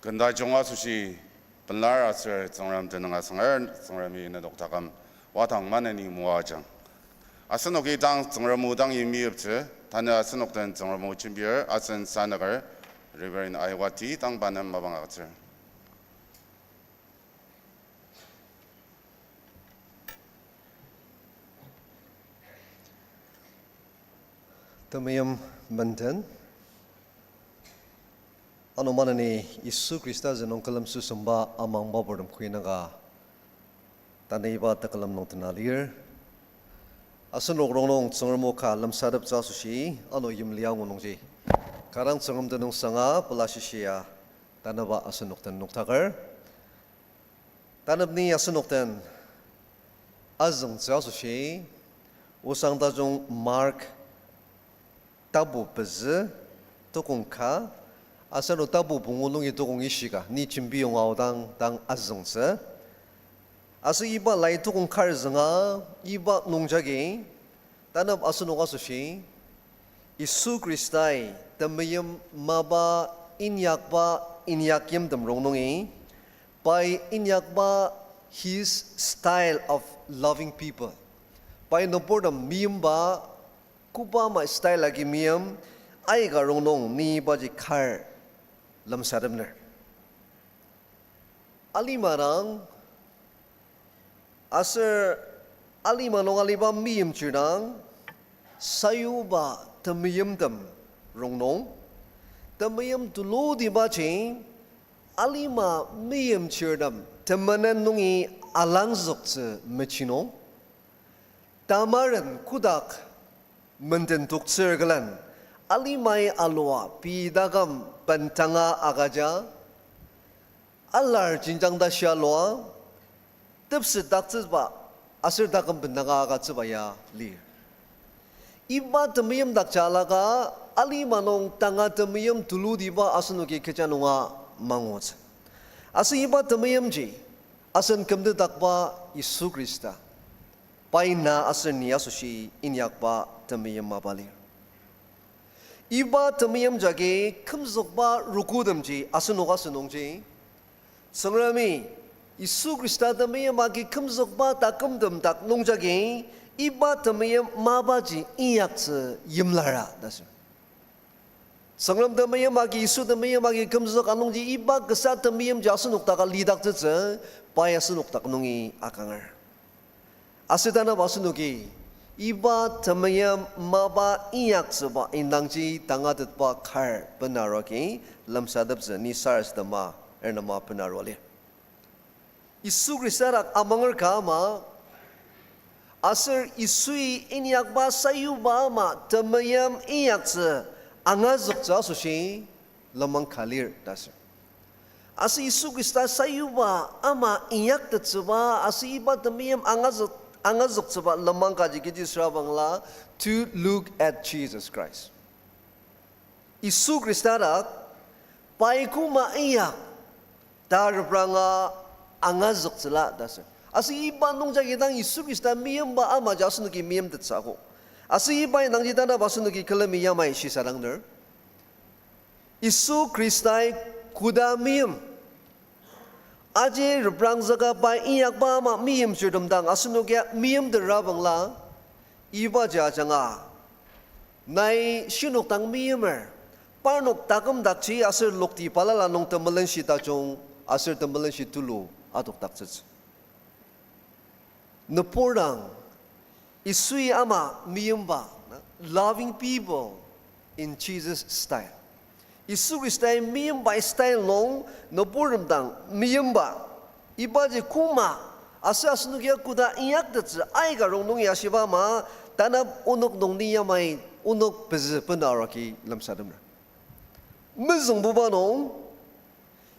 근다 종아수시本来아스 정람 되는 아성을 정람이 있는 독타감 와당만의 무화장 아스녹이 당 정람무당 이미업체 단에 아스녹된 정람무 준비를 아슨 산악을 리버인 아이와티 당반은 마방아츠 Tamayam Bantan Anomanani Isu Krista Zanong Kalam Susamba Amang Babordam Quinaga Tanaiba Takalam Notanalir Asanok Ronong Sangamoka Lam Sadap Zasushi Ano Yim Liang Nongji Karang Sangam Danong Sanga Palashishia Tanaba Asanoktan Noktagar Tanabni Asanoktan Azang Zasushi Usang Dajong Mark tabu peze tokong ka asano tabu bungulungi tokong ishiga ni chimbiyong awdang dang azongse aso iba lai tokong kar zanga iba nongjagi tanab asano gasoshi Isu Kristai tamayam maba inyakyam damrongnongi by inyakba his style of loving people by nopordam miyamba kupa ma style lagi miyam ay garong nong ni baji kar lam sadamner alimarang aser alimanong aliba miyam chirang sayuba tamiyam dam rong nong tamiyam tulo di bachi alima miyam chirdam tamanan nungi alang zokse mechino tamaran kudak Menden tukser galan alimai alwa pidagam bantanga agaja alar jinjang da shalwa tepse dakses ba asir dagam bantanga aga tsbaya li iba temiyam dakjalaga alimanong tanga temiyam tulu diba asunuki kejanunga mangots asu iba temiyam ji asan kamde dakba Isu Krista paina asan ni asushi inyakba tamiyam mabali iba tamiyam jage kumzokba rukudamji asunoga sunongji sangrami Isu Krista tamiyam agi kumzokba takumdam tak nongjage iba tamiyam mabaji iyakse yimlara dasu sangram tamiyam agi Isu tamiyam agi kumzok anongji iba gesa tamiyam jasunok taka lidak tse paya sunok tak nongi akangar asidana basunuki iba tamayam maba iyak seba indangji tangadat pa khar penaraki lam sadap ni sars dama ernama penarwali Isu Kristarak amangar kama asir isui inyak ba sayu ba ma tamayam iyak se angazok jasushi lamang khalir dasir asi Isu Krista sayu ba ama iyak tseba asi iba tamayam angazok tseba lamang kaji kiji srabangla to look at Jesus Christ Isu Kristarak paikuma iyak darbranga angazok tsela dasir asi iba nongjagi dang Isu Krista miyam ba ama jasunuki miyam tsago asi iba nangji dana basunuki kalami yamai shisarangner Isu Kristai kuda miyam aje rubrang zaga ba iyak ba ma miyam chudum dang asunugya miyam de rabangla iba jajanga nai shinuk tang miyamer parnok takam dakchi asir lokti palala nong tamalan shi tachong asir tamalan shi tulu atok takchits napordang isui ama miyam ba loving people in Jesus style Isu Kristai miyam ba style long napordang dang miyam ba iba je kuma asa asnugya kuda iyak datsa ai ga rong nong yashiba ma tanab unok nong ni yamai unok pez penaraki lamsadam mezong buba nong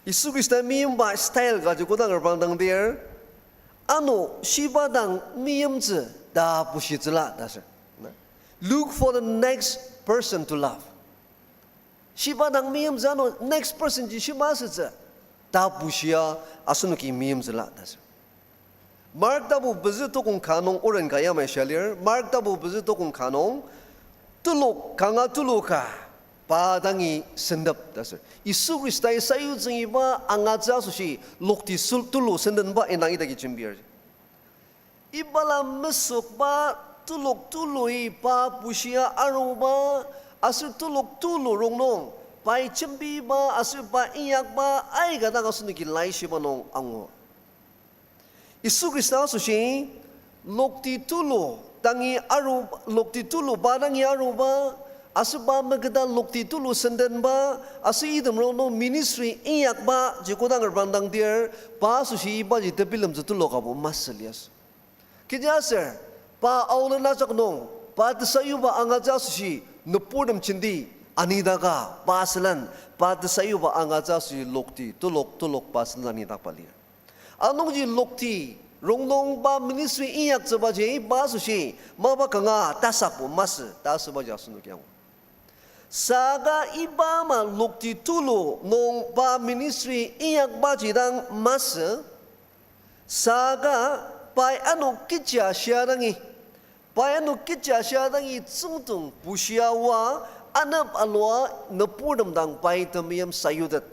Isu Kristai miyam ba style ga je kudang arbang dang der ano shiba dang miyam ze da bushizla dasar look for the next person to love shiba dang miyam zano next person ji shiba se da bushia asunuki miyam zla dasar Mark tabu bezu tokong kanong oren kaya mai shalir Mark tabu bezu tokong kanong tulok kanga tuloka 바당이 선답 다서 이수 그리스도의 사유증이 바 앙아자수시 록디 술툴로 선든 바 에나이 되기 준비해 이발라 메속 바 툴록 툴로이 바 부시아 아로바 아스 툴록 툴로 롱농 바이 준비 바 아스 바 이약 바 아이가 나가서 느끼 라이시 바농 앙오 이수 그리스도수시 록디 툴로 당이 아로 록디 툴로 바당이 아로바 Asuba magda lokti tulu senden ba asu idam no ministry iyak ba jikoda ngerbandang dir ba susi ba jite bilam jutu lokabo masalias kija sir ba aula na jakno ba tsayu ba angaja susi nupudam chindi anidaga basalan ba tsayu ba angaja susi lokti tulok basalan anidak palia anong ji lokti ronglong ba ministry iyak chaba je ba susi maba kanga tasak bo mas tasuba jasunu kyang Saga iba ma lukti tulu nong ba ministry iyak ba jidang mas saga pai anu kitja syarangi pai anu kitja syarangi tsungtung busyawa anap alwa nepudam dang pai temiyam sayudat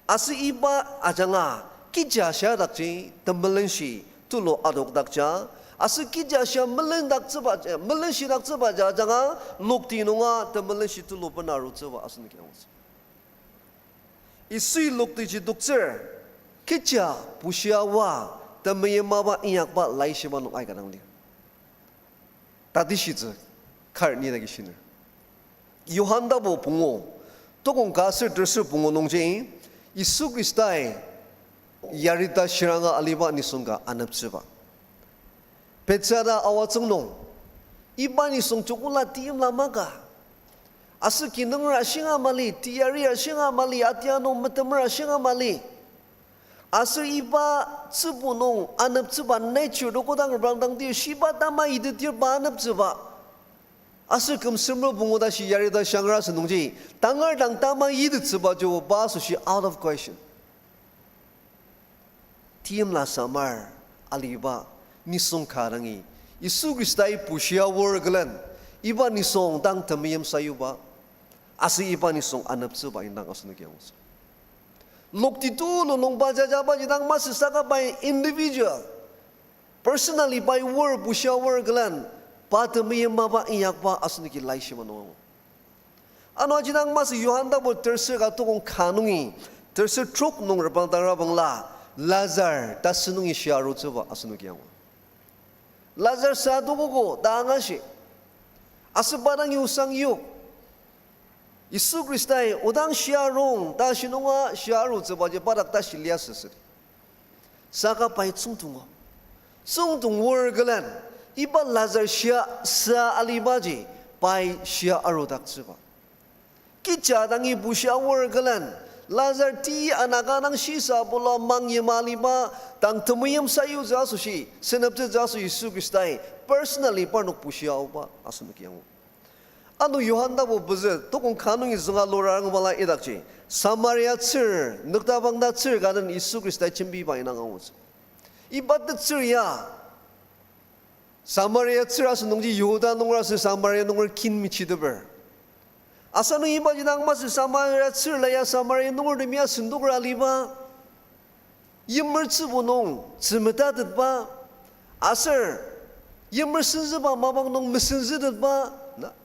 asi iba ajanga kitja syarakji tembelensi tulu adok dakja Asu kijah sya melendak cepat, melensi dak cepat jangan lukti nunga te melensi tu lupa naru cepat asu ni kiawas. Isui lukti ji dukcer, kijah pusyawa te meyemawa iyak ba lai siapa nung ai kadang dia. Tadi situ kar ni lagi sini. Yohanda bo pungo, tokong kasir terser pungo nung jeng, Isu Kristai yarita shiranga aliba ni sunga anap cepat. Petsada awat sengnong, ibani song cukula tiam lamaga. Asu kineng rasinga mali, tiari rasinga mali, atiano metem rasinga mali. Asu iba cebunong anap ceba nature dokodang berandang dia shiba tama ide dia banap ceba. Asu kem semua bungoda si yari da shangra senongji, tangar dang tama ide ceba jo basu si out of question. Tiam la samar aliba. Nisong karangi Isu Kristai pusya wargalan iba nisong dang temiyam sayuba asi iba nisong anap suba indang asu nagyamus lokti tu lolong baja jaba jidang masisaka by individual personally by word pusya wargalan pa temiyam maba iyak ba asu niki laisi mano ano jidang mas Yohanda bo terser ka tukong kanungi terser truk nong rabang tangrabang la Lazar tasunungi syaru suba asu nagyamus Lazar satu koko tangashi. Asebarang usang yuk. Isu Kristai udang syarum ta sinunga syaru sebagai parak ta silia seseri. Saka pai tsungtungo. Tsungtung wargalan. Iba Lazar sya sa alibaji pai sya arodak seba. Kicha dangi busya wargalan. Lazar ti anak-anak sisa bola mangyemaliba tang temuyam sayu jasusi senapte jasu Isu Kristai personally parnok pusyaw ba asun kiyang anu Yohanda bo beze tokong kanungi zunga lorang bala edakji Samaria tsir nuktabang da tsir gadan Isu Kristai chimbi ba inang awus ibat tsir ya Samaria tsir asun nungji Yehuda nungra se Samaria nungra kin michideber Asanu iba jidang mas Samaria tsir laya Samaria nungur demia sunduk raliba Yemmer tsibunong tsimetadet ba Asar Yemmer sinzi ba mabang nong mesinzidet ba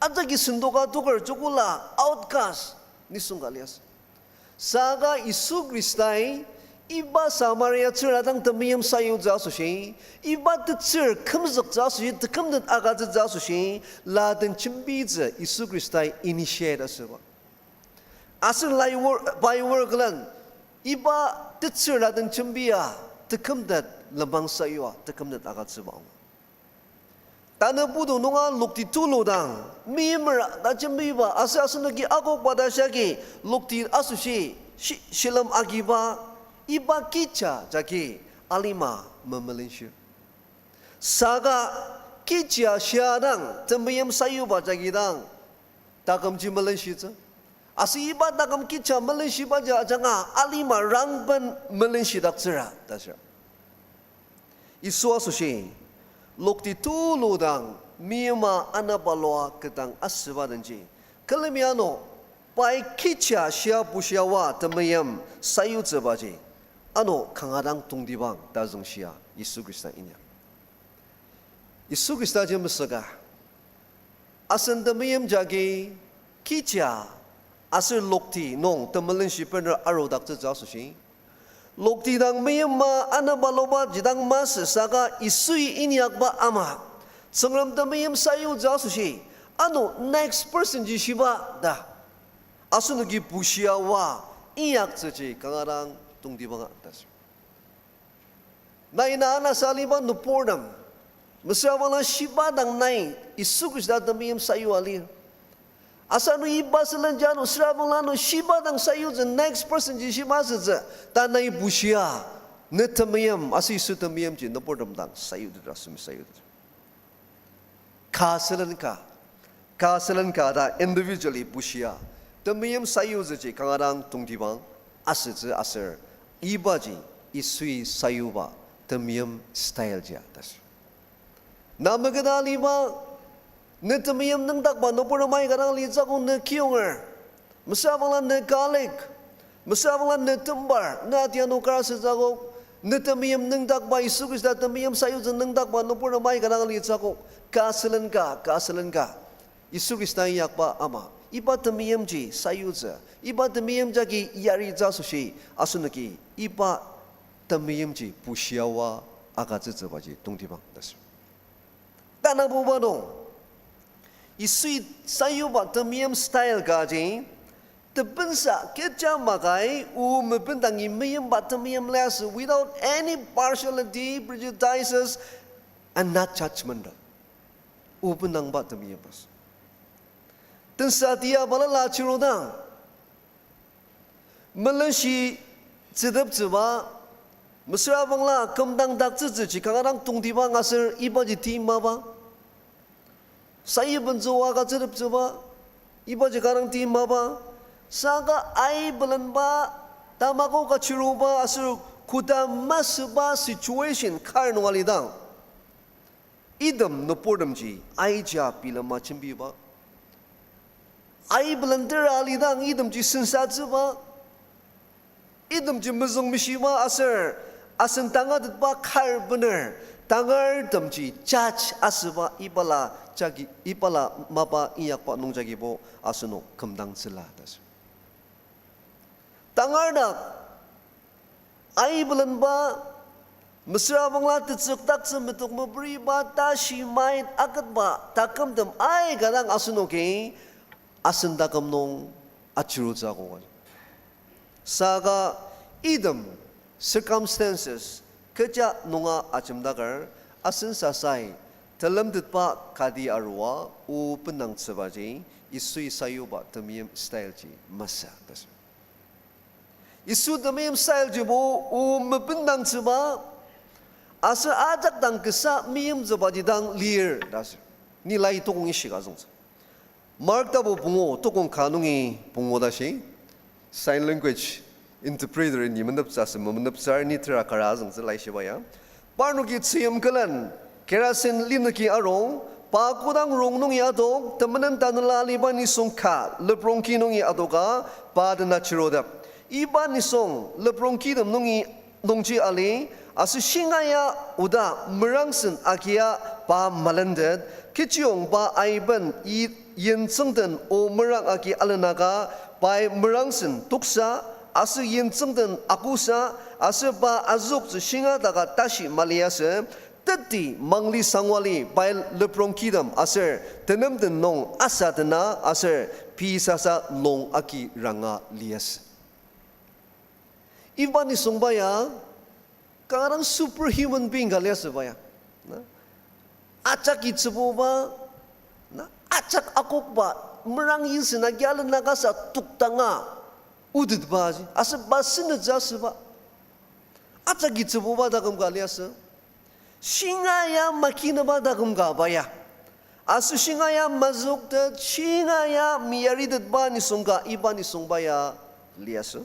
Adagi sunduka tukar cukula outcast Nisung kalias Saga Isu Kristai Iba Samaria tsir adang temiyam sayu jasusi Iba tsir kemzak jasusi tekemdet agazet jasusi Laden cimbize Isu Kristai initiate asaba Asir lai bai worklan Iba tsir laden cimbiya tekemdet lemang sayua tekemdet agazet bang Tanah budu nunga lukti tuludang Mimra da cimbiba asir asun lagi agok pada syaki Lukti asusi Shilam agiba Iba kicha jaki alima memelinsyur. Saga kicha syadang tembayam sayu ba jaki dang takam ji melinsyur. Asi iba takam kicha melinsyur ba janga alima rangban melinsyur dak sera tasya. Isu asusi lokti tulu dang miyama anabaloa ketang asba danji. Kalemiano pai kicha sia pusiawa temayam sayu zebaje ano kangadang tungdibang dazong sia Yesus Kristus inya Yesus Kristus je mesaga asan temayam jage kicha asir lokti nong temelin si pener arodak zezasu lokti dang mayam ma anabaloba jidang mas saga isui inyak ba ama sengram temayam sayu zasu ano next person ji shiba da asunugi pusiawa iyak ceje kangarang tungdibang atas na inaana saliban no pordam mesawala shiba dang nai isugus da temayam sayu alir asanu iba selanjano sravulano shiba dang sayu the next person ji shiba se ta nai pusia ne temayam asi su temayam ji no pordam dang sayu da sum sayu kasalan ka da individually pusia temayam sayu je kangarang tungdibang asir ibaji isui sayuba temayam style ja tas namagada liba ne temayam nang dakba no puramai garang li jago ne kionger mesabala ne galik mesabala ne tembar na tiano kara jago ne temayam nang dakba isugis da temayam sayu je nang dakba no puramai garang li jago kasalan ka isugis na yakba ama iba temayam ji sayuza iba temayam jagi yari jasushi asunaki iba temayam ji pusiawa aga zebaji tungdibang das tanah bubano isui sayuba temayam style gaji tebensa kerja makai mebentangi mayam ba temayam les without any partiality prejudices and not judgment benang ba temayam pas dan satia balala cirodang melensi sedap ceba mesra bangla kemdang dak ceci kangarang tungdiba ngasir iba ji timba ba saya benjoa ka sedap ceba iba ji karang timba ba saga ai belan ba tamako ka ciroba asir kuda masba situation karno walidang idam no podam ji ai ja pilama chimbi ba ai belender alidang idam ji sensat ba idam ji mazong mishiwa asan tanga ba khar bener tangar dam ji judge asba ibala jagi ibala maba iyak pa nong jagi bo asuno kemdang sela das tangar da ai belan ba mesra bangla tsuk tak semetuk memberi ba tashi main akat ba takam dam ai garang asuno ke asanda kamnong achiruza ko saga idam circumstances kerja nunga acimdagar asin sasai dalam ditpa kadi arwa u penang sebaji isui sayuba temiyam style ji masa tas isu temiyam style ji bo u mependang seba asa ajak dang kesa miyam sebaji dang liar das nilai tokong isiga zong Mark tabo bungo tokong kanungi bungo dashi sign language interpreter ni mandap sas mandap sar ni tra karazang selai shibaya parnuki tsiam kalan kerasin linaki arong pa kudang rong nung yadog tamanan tanala liban ni songka leprong kinungi adoga pa de naturodap iba ni song leprong kidam nungi nongji ali asu shingaya uda merangsen akia pa malandet kichiong pa aiban yen tsengden o merang aki alanaga pai merangsen tuksa asu yen tsengden akusa asu ba azuk zu shinga daga tashi maliase teti mangli sangwali pai leprong kidam aser tenam den nong asa dena aser pisasa long aki ranga lias ibani songbaya karang superhuman being alias baya acak itsububa acak akok ba merang yinsin nagyalan nagasa tuktanga udid ba asa basin jasa ba acak itsububa dagam galiasa shingaya makina ba dagam gabaya asu shingaya mazuk da shingaya miyaridad ba ni songga iba ni songbaya liasa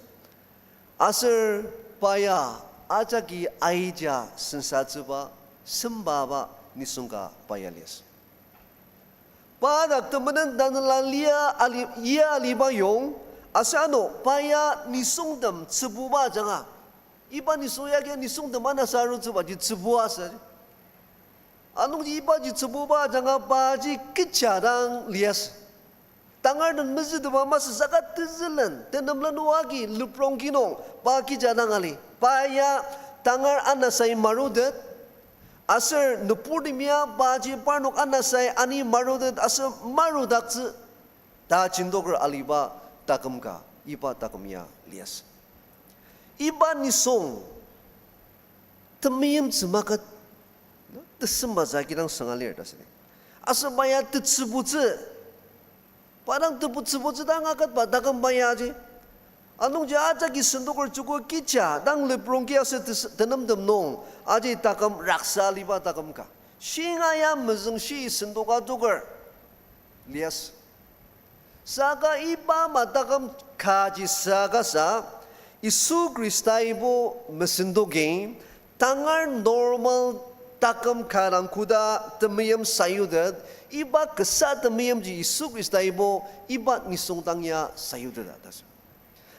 asar paya acaki aija sensatsuba sembaba ni songga paya liasa padak temenan dan lalia ia aliba yong asano paya nisung dem sebuba janga iba nisung ya nisung dem mana saru coba di sebuah saja anung ji iba ji sebuba janga baji kecarang lias tangar dan masjid mama sesakat tezelan tenamlan wagi luprong kinong bagi jadang ali paya tangar anasai marudet asar nupurdimia baji parnok anasai ani marudet asar marudak ta cindokar aliba takamka iba takamia lias iba nisong temiyam semakat tesembaza kirang sangalir dasini asar baya tetsebutse parang teput-sebut dah ngakat ba takam baya aje anong jaja ki sendokor cukup kica dang leprong kia se tenam nong aje takam raksa liba takam ka singa ya mezeng si sendoka tukar lias saga iba matakam kaji saga sa Isu Krista ibu mesendoge tangar normal takam karang kuda temiyam sayudat iba kesat temiyam ji Isu Krista ibu iba nisong tangya sayudat atas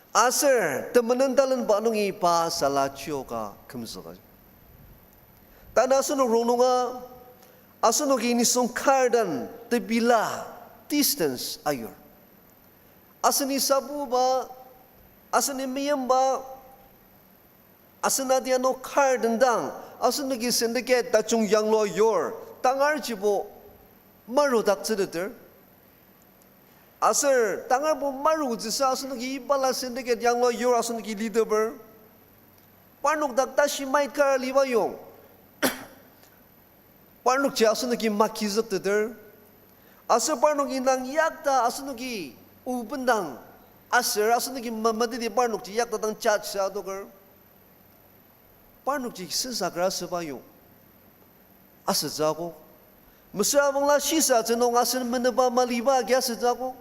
Asar temenan dalan banungi pa salacio ka kemsoga. Tana sunu ronunga asunu kini sung kardan tebila distance ayur. Asani sabu ba asani miyam ba asana dia no kardan dang asunu ki syndicate tachung yang lo yor tangar jibo marudak cedeter. Asar tangar bo maru jisa asunu ki bala syndicate yang lo yor asunu ki leader ber parnuk dakta shimait kar liba yong parnuk che asunu ki makizat ter asar parnuk inang yakta asunu ki ubendang asar asunu ki mamadi di parnuk che yakta dang chat sa to ker parnuk che sensakra seba yong asar jago mesra bangla sisa cenong asar meneba maliba gya sejago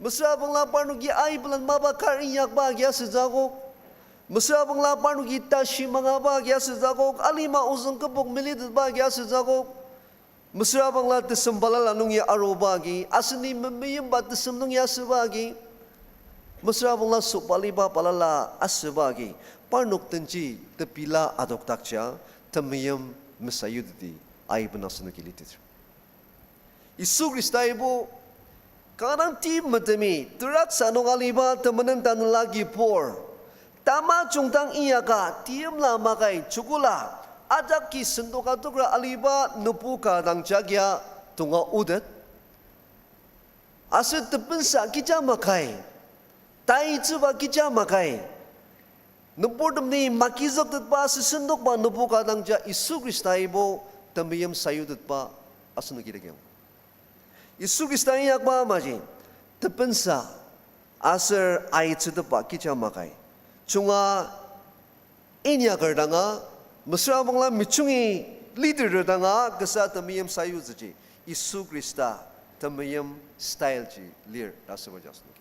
Mesra bangla parnugi ai bulan maba karin yak ba gya sejago. Mesra bangla parnugi tashi mangaba gya sejago. Alima uzung kebok milit ba gya sejago. Mesra bangla tesembala lanung ya arobagi. Asni memiyem ba tesemnung ya sebagi. Mesra bangla supali ba palala asebagi. Parnuk tenji tepila adok takcha temiyem mesayuddi ai benasunu kilitit. Isu Krista ibu Karang tim matemi terak sanong aliba temenan tan lagi por. Tama cungtang iya ka tiam la makai cukula. Ajak ki sendoka tukra aliba nupu ka dang jagya tunga udat. Asyik tepensa kita makai. Tai cuba kita makai. Nupu demni makizok tetpa sesendok ba nupu ka dang ja Isu Krista ibo temiyam sayu tetpa asunu kira-kira. Isu Krista yak ba maji tepensa asar ai cedepa kita makai cunga inya kerdanga mesra bangla micungi leader danga kesa temiyam sayu ji Isu Krista temiyam style ji lir rasa bajas ni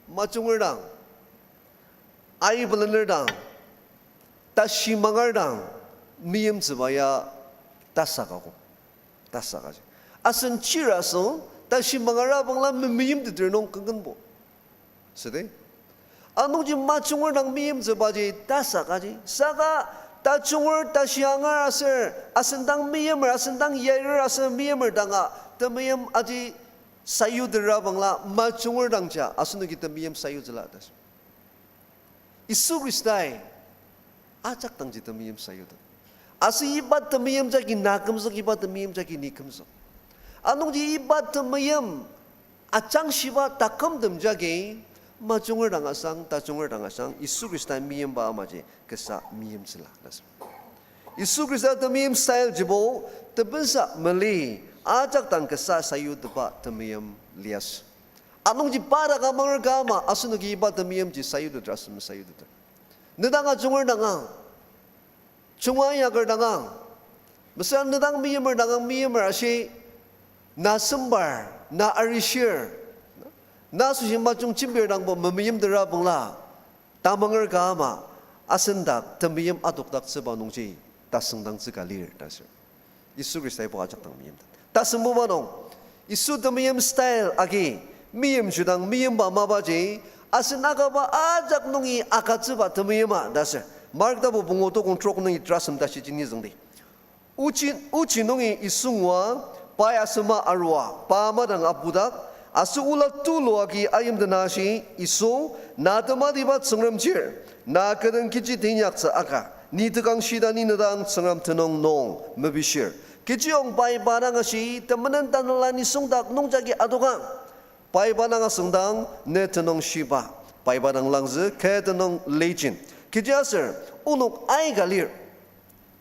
macungerdang ai belenerdang tashi mangardang miyam sebaya tasakaku tasakaji asan cira so tashi mangara bangla memiyem de dernong kengkenbo sede anong ji macungor nang miyem zebaji tasakaji saka tachungor tashiangar aser asendang miyem asendang yerer asen miyem danga temiyem aji sayu dera bangla macungor nang ja asunu kita miyem sayu jela das Isu Kristai acak tang ji temiyem sayu asi ibat temiyem jaki nakam zak ibat temiyem jaki nikam zak Anong di ibat temayam acang shiba takam dem jage macungar dangasang tacungar dangasang Isu Krista miyam ba amaje kesa miyam sila das Isu Krista temiyam style jibo tebensa meli ajak tang kesa sayu tepa temiyam lias anong ji para kamangar kama asunu gi ibat temiyam ji sayu de dras sayu de nedang acungar dangang cungaya ker dangang besar nedang miyam dangang miyam ashi na sembar, na arishir, na susim macung cimbir dang bo memiyem dera bangla, tamangar kama, asendak temiyem adok dak sebanung ji, taseng dang sekalir dasar. Isu Krista ibu ajak tang miyem. tasembu manong isu temiyem style agi miyem judang miyem ba mabaji asin agaba ajak nungi akatsuba temiyema dasar mark da bungo to control nungi trasum dashi jini zongdi uchi nungi isungwa pai asuma arwa pa madang apudak asu ulat tulo agi ayam danashi isu natama dibat sangram chir na kadang kichi tinyak sa aka ni tegang shida ni nadang sangram tenong nong mabishir kichi ong pai barang asi temenan tanalani sungdak nong jagi adogang pai barang asungdang ne tenong shiba pai barang langze ke tenong lejin kichi asir unuk ay galir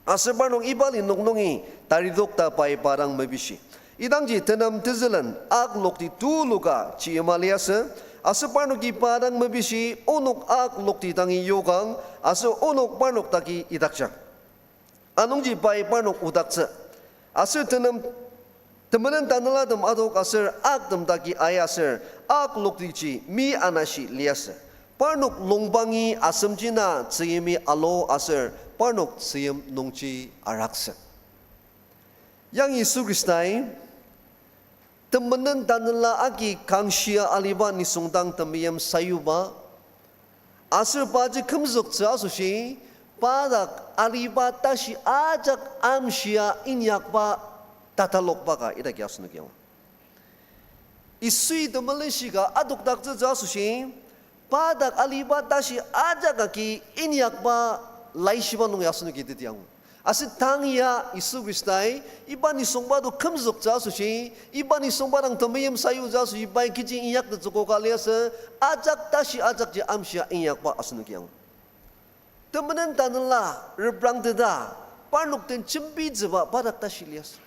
asir barang ibali nong nongi taridok ta pai barang mabishi idangji tenam tizelan ak lokti tuluka ci emaliasa asu parnok ki parang mabisi onok ak lokti tangi yogang asu onok parnok taki idakcha anongji pai parnok udakcha asu tenam temenan tanala dam adok asir ak dam taki ayasir ak lokti ci mi anashi liasa parnok longbangi asamjina tsiyemi alo asir parnok tsiyem nongchi araksa yang Yesus Kristai temenan tanala agi kangshia aliba ni sungdang temiyam sayuba asir baji kemzuk tsuasushi padak aliba tashi ajak amshia inyakba tatalok baka ida kiasnu kiawa isui temelishiga aduk dak tsuasushi padak aliba tashi ajak aki inyakba laishiba nung yasnu kiditiang asin tangya Yesus Kristai iba ni songbado kemzuk jasushi iba ni songbadang temiyem sayu jasu iba kijing iyak de joko kaliasa ajak tashi ajak je amsya iyak pa asnu kyang temenan tanla rebrang teda parnuk ten chimpi jeba badak tashi lias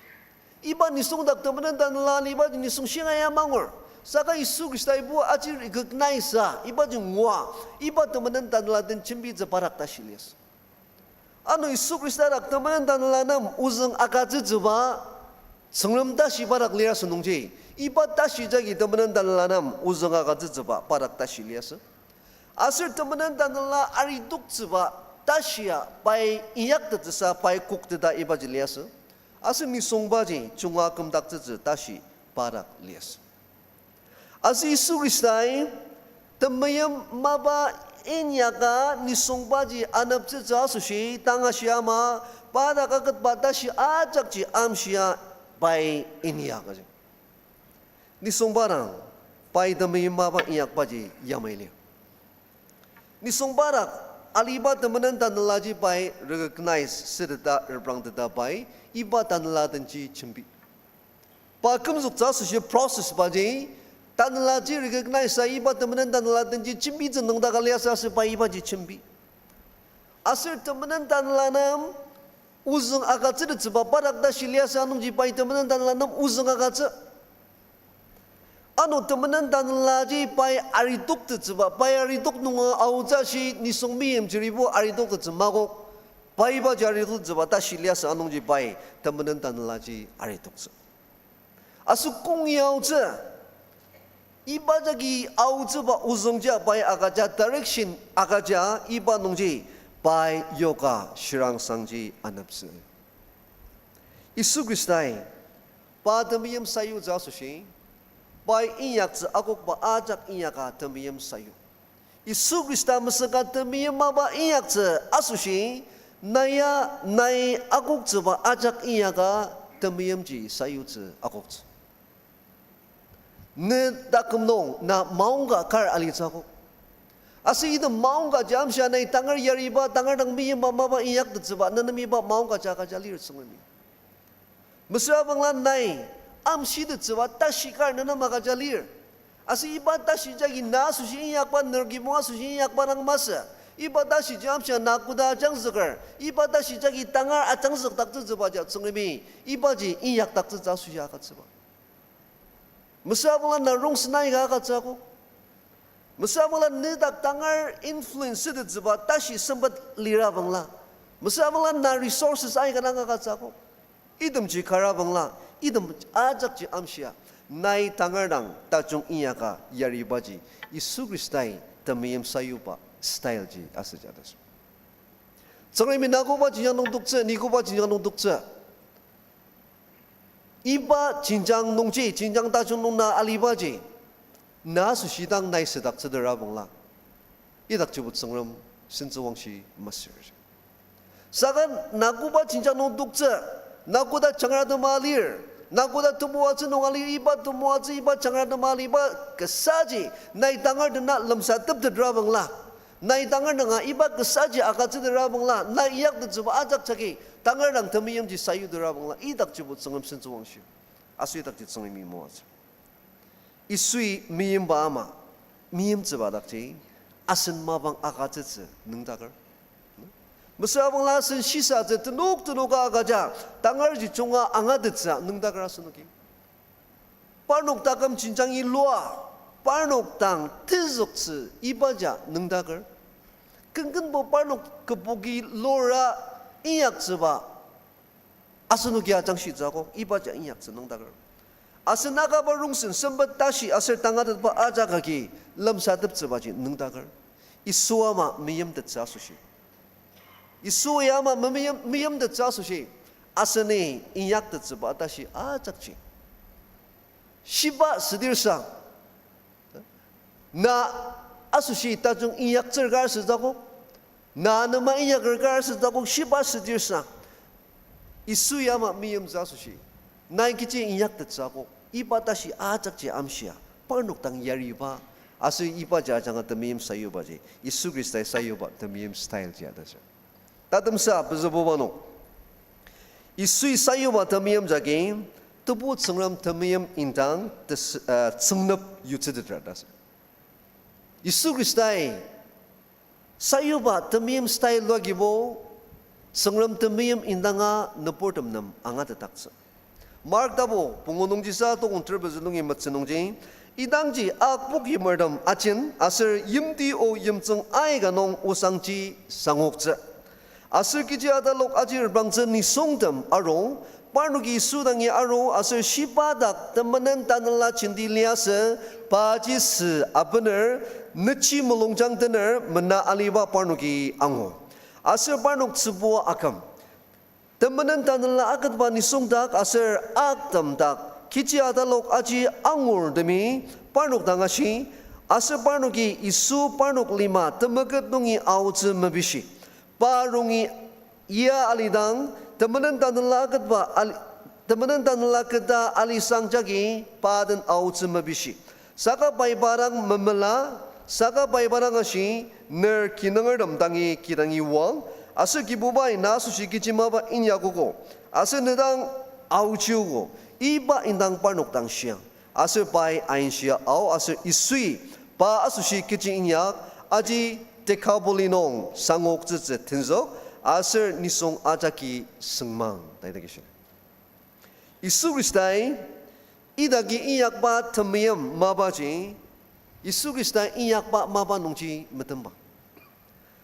iba ni songdak temenan tanla iba ni song singaya mangor saka Yesus Kristai bu ajir recognize iba jungwa iba temenan tanla ten chimpi je badak tashi lias anu Yesus Kristus rak teman tanlanam uzang akaji juba senglam tashi barak lias nungji ibat tashi jagi teman tanlanam uzang akaji juba barak tashi lias asir teman tanla ari duk juba tashia pai iyak tetsa pai kuk teta ibat lias asir ni songbaji chunga kumdak tetsa tashi barak lias asir Yesus Kristus temayam maba inyaka ni songbaji anap tsa sushi tanga siama pada kakat batashi ajak ji amsia pai inyaka ni songbarang pai demi maba inyak baji yamaili ni songbarak aliba temenan tanlaji pai recognize sedeta erbrang teta pai iba tanla tenci chimbi pakem zuk tsa sushi process baji tanla ji recognize sa iba temenan tanla tenji chimbi jenong da kaliasa sepa iba ji chimbi asir temenan tanla nam uzung akatse de jeba barak da shiliasa anum ji pai temenan tanla nam uzung akatse anu temenan tanla ji pai arituk te jeba pai arituk nunga auja shi ni songmi em jiribu arituk te jemago pai ba jari tu jeba da shiliasa anum ji pai temenan tanla ji arituk asu kong yao je iba jagi au coba uzungja pai agaja direction agaja iba nungji pai yoga shirang sangji anapse Yesus Kristai padamiyam sayu jasushi pai inyak za akok ba ajak inyaka tamiyam sayu Yesus Kristai mesaka tamiyam maba inyak za asushi naya nai akok coba ajak inyaka tamiyam ji sayu za akok ne dakamnong na maungga kar alitako asi ida maungga jam sha nai tangar yariba tangar dang mi mama ba iyak de jaba nanami ba maungga jaka jalir sungmi mesra banglan nai am shi de jaba tashi kar nanama ga jalir asi iba tashi jagi na su shi iyak ba nergi mo su shi iyak ba nang masa iba tashi jam sha nakuda jang zakar iba tashi jagi tangar atang zak tak jaba ja sungmi iba ji iyak tak ja su ya ka jaba Mesabula na rong senai ga katsaku. Mesabula nedak tangar influence de zeba tashi sembat lira bangla. Mesabula na resources ai ga nanga katsaku. Idam ji kara bangla, idam ajak ji amsia. Nai tangar dang tajung iyaka yari baji. Yesus Kristai tamiyam sayupa style ji asajadas. Sangai minago ba ji yang nong tukse, niko ba ji yang nong tukse. iba cinjang nongji cinjang tajung nong na alibaji na susidang nai sedak cedera bangla idak jebut sengram sincuwangsi masir sagan nakuba cinjang nong dukce nakuda cangrada malir nakuda tumuazi nong alir iba tumuazi iba cangrada malir iba kesaji nai tangar dena lemsa tep cedera bangla nai tangar denga iba kesaji akat cedera bangla nai iyak de coba ajak cagi tangar dang temiyam ji sayu cedera bangla idak jebut sengram sincuwangsi asu idak jit sengram mimoaz isui miyim ba ama miyim coba dak ci asen mabang akat cece neng takar Masa abang lasen sisa je tenuk agaja tangar ji chunga angadetsa nung dagar asunuki. Parnuk takam cincang ilua parnuk tang tizuk se ibaja nung dagar. Kenken bo parnuk kebugi lora iyak seba asunuki ajang si jago ibaja iyak se nung dagar. Asenaga barungsen sembat tashi aser tangadet ba aja kaki lam sadep seba ji nung dagar. Isuama miyem detsa sushi. Isu yama miyam de casushi asane inyak de cebata shi ajakchi shiba sedirsa na asushi tajung inyak cergar sejago na nama inyak cergar sejago shiba sedirsa isu yama miyam casushi na kici inyak de cago ibata shi ajakchi amshia parnuk tang yariba asu iba jajang de miyam sayuba je isu kristai sayuba de miyam style je ada Tatam sa bezabubano. Isui sayu ba tamiyam jagin tubu tsengram tamiyam indang tsengnap yutsidra das. Isu Kristai sayu ba tamiyam style logibo tsengram tamiyam indanga naportam nam anga tataksa. Mark dabo pungonong jisa to kontra bezulungi matsenong jing idangji akpuk yimardam achin aser yimti o yimtseng ai ganong usangji sangokza. Asal kita ada lok ajir bangsa ni songdam aro, parnugi sudangi aro asal shibadak temenan tanala cindi liasa pajis abener neci melongjang tener mena aliba parnugi ango. Asal parnuk sebuah akam. Temenan tanala akad ba ni songdak asal akdam dak kita ada lok aji angor demi parnuk dangashi asal parnugi isu parnuk lima temagat nungi auze mabishi. Parungi ia alidang temenan tanala kedba temenan tanala keda alisang jagi padan auts mabishi saka bai barang memela saka bai barang ashi ner kinangar dam tangi kirangi wang asu kibubai nasu shikijima ba inyagogo asu nedang auchiugo iba indang parnuk tang siang asu bai ainsia au asu isui pa asu shikiji inyak aji Tekabolinong sangok zeze tenzok aser nisong ajaki sengmang tadi kisah. Isu Kristai idagi iyak ba temiyam mabaji Isu Kristai iyak ba maba nongji metembang.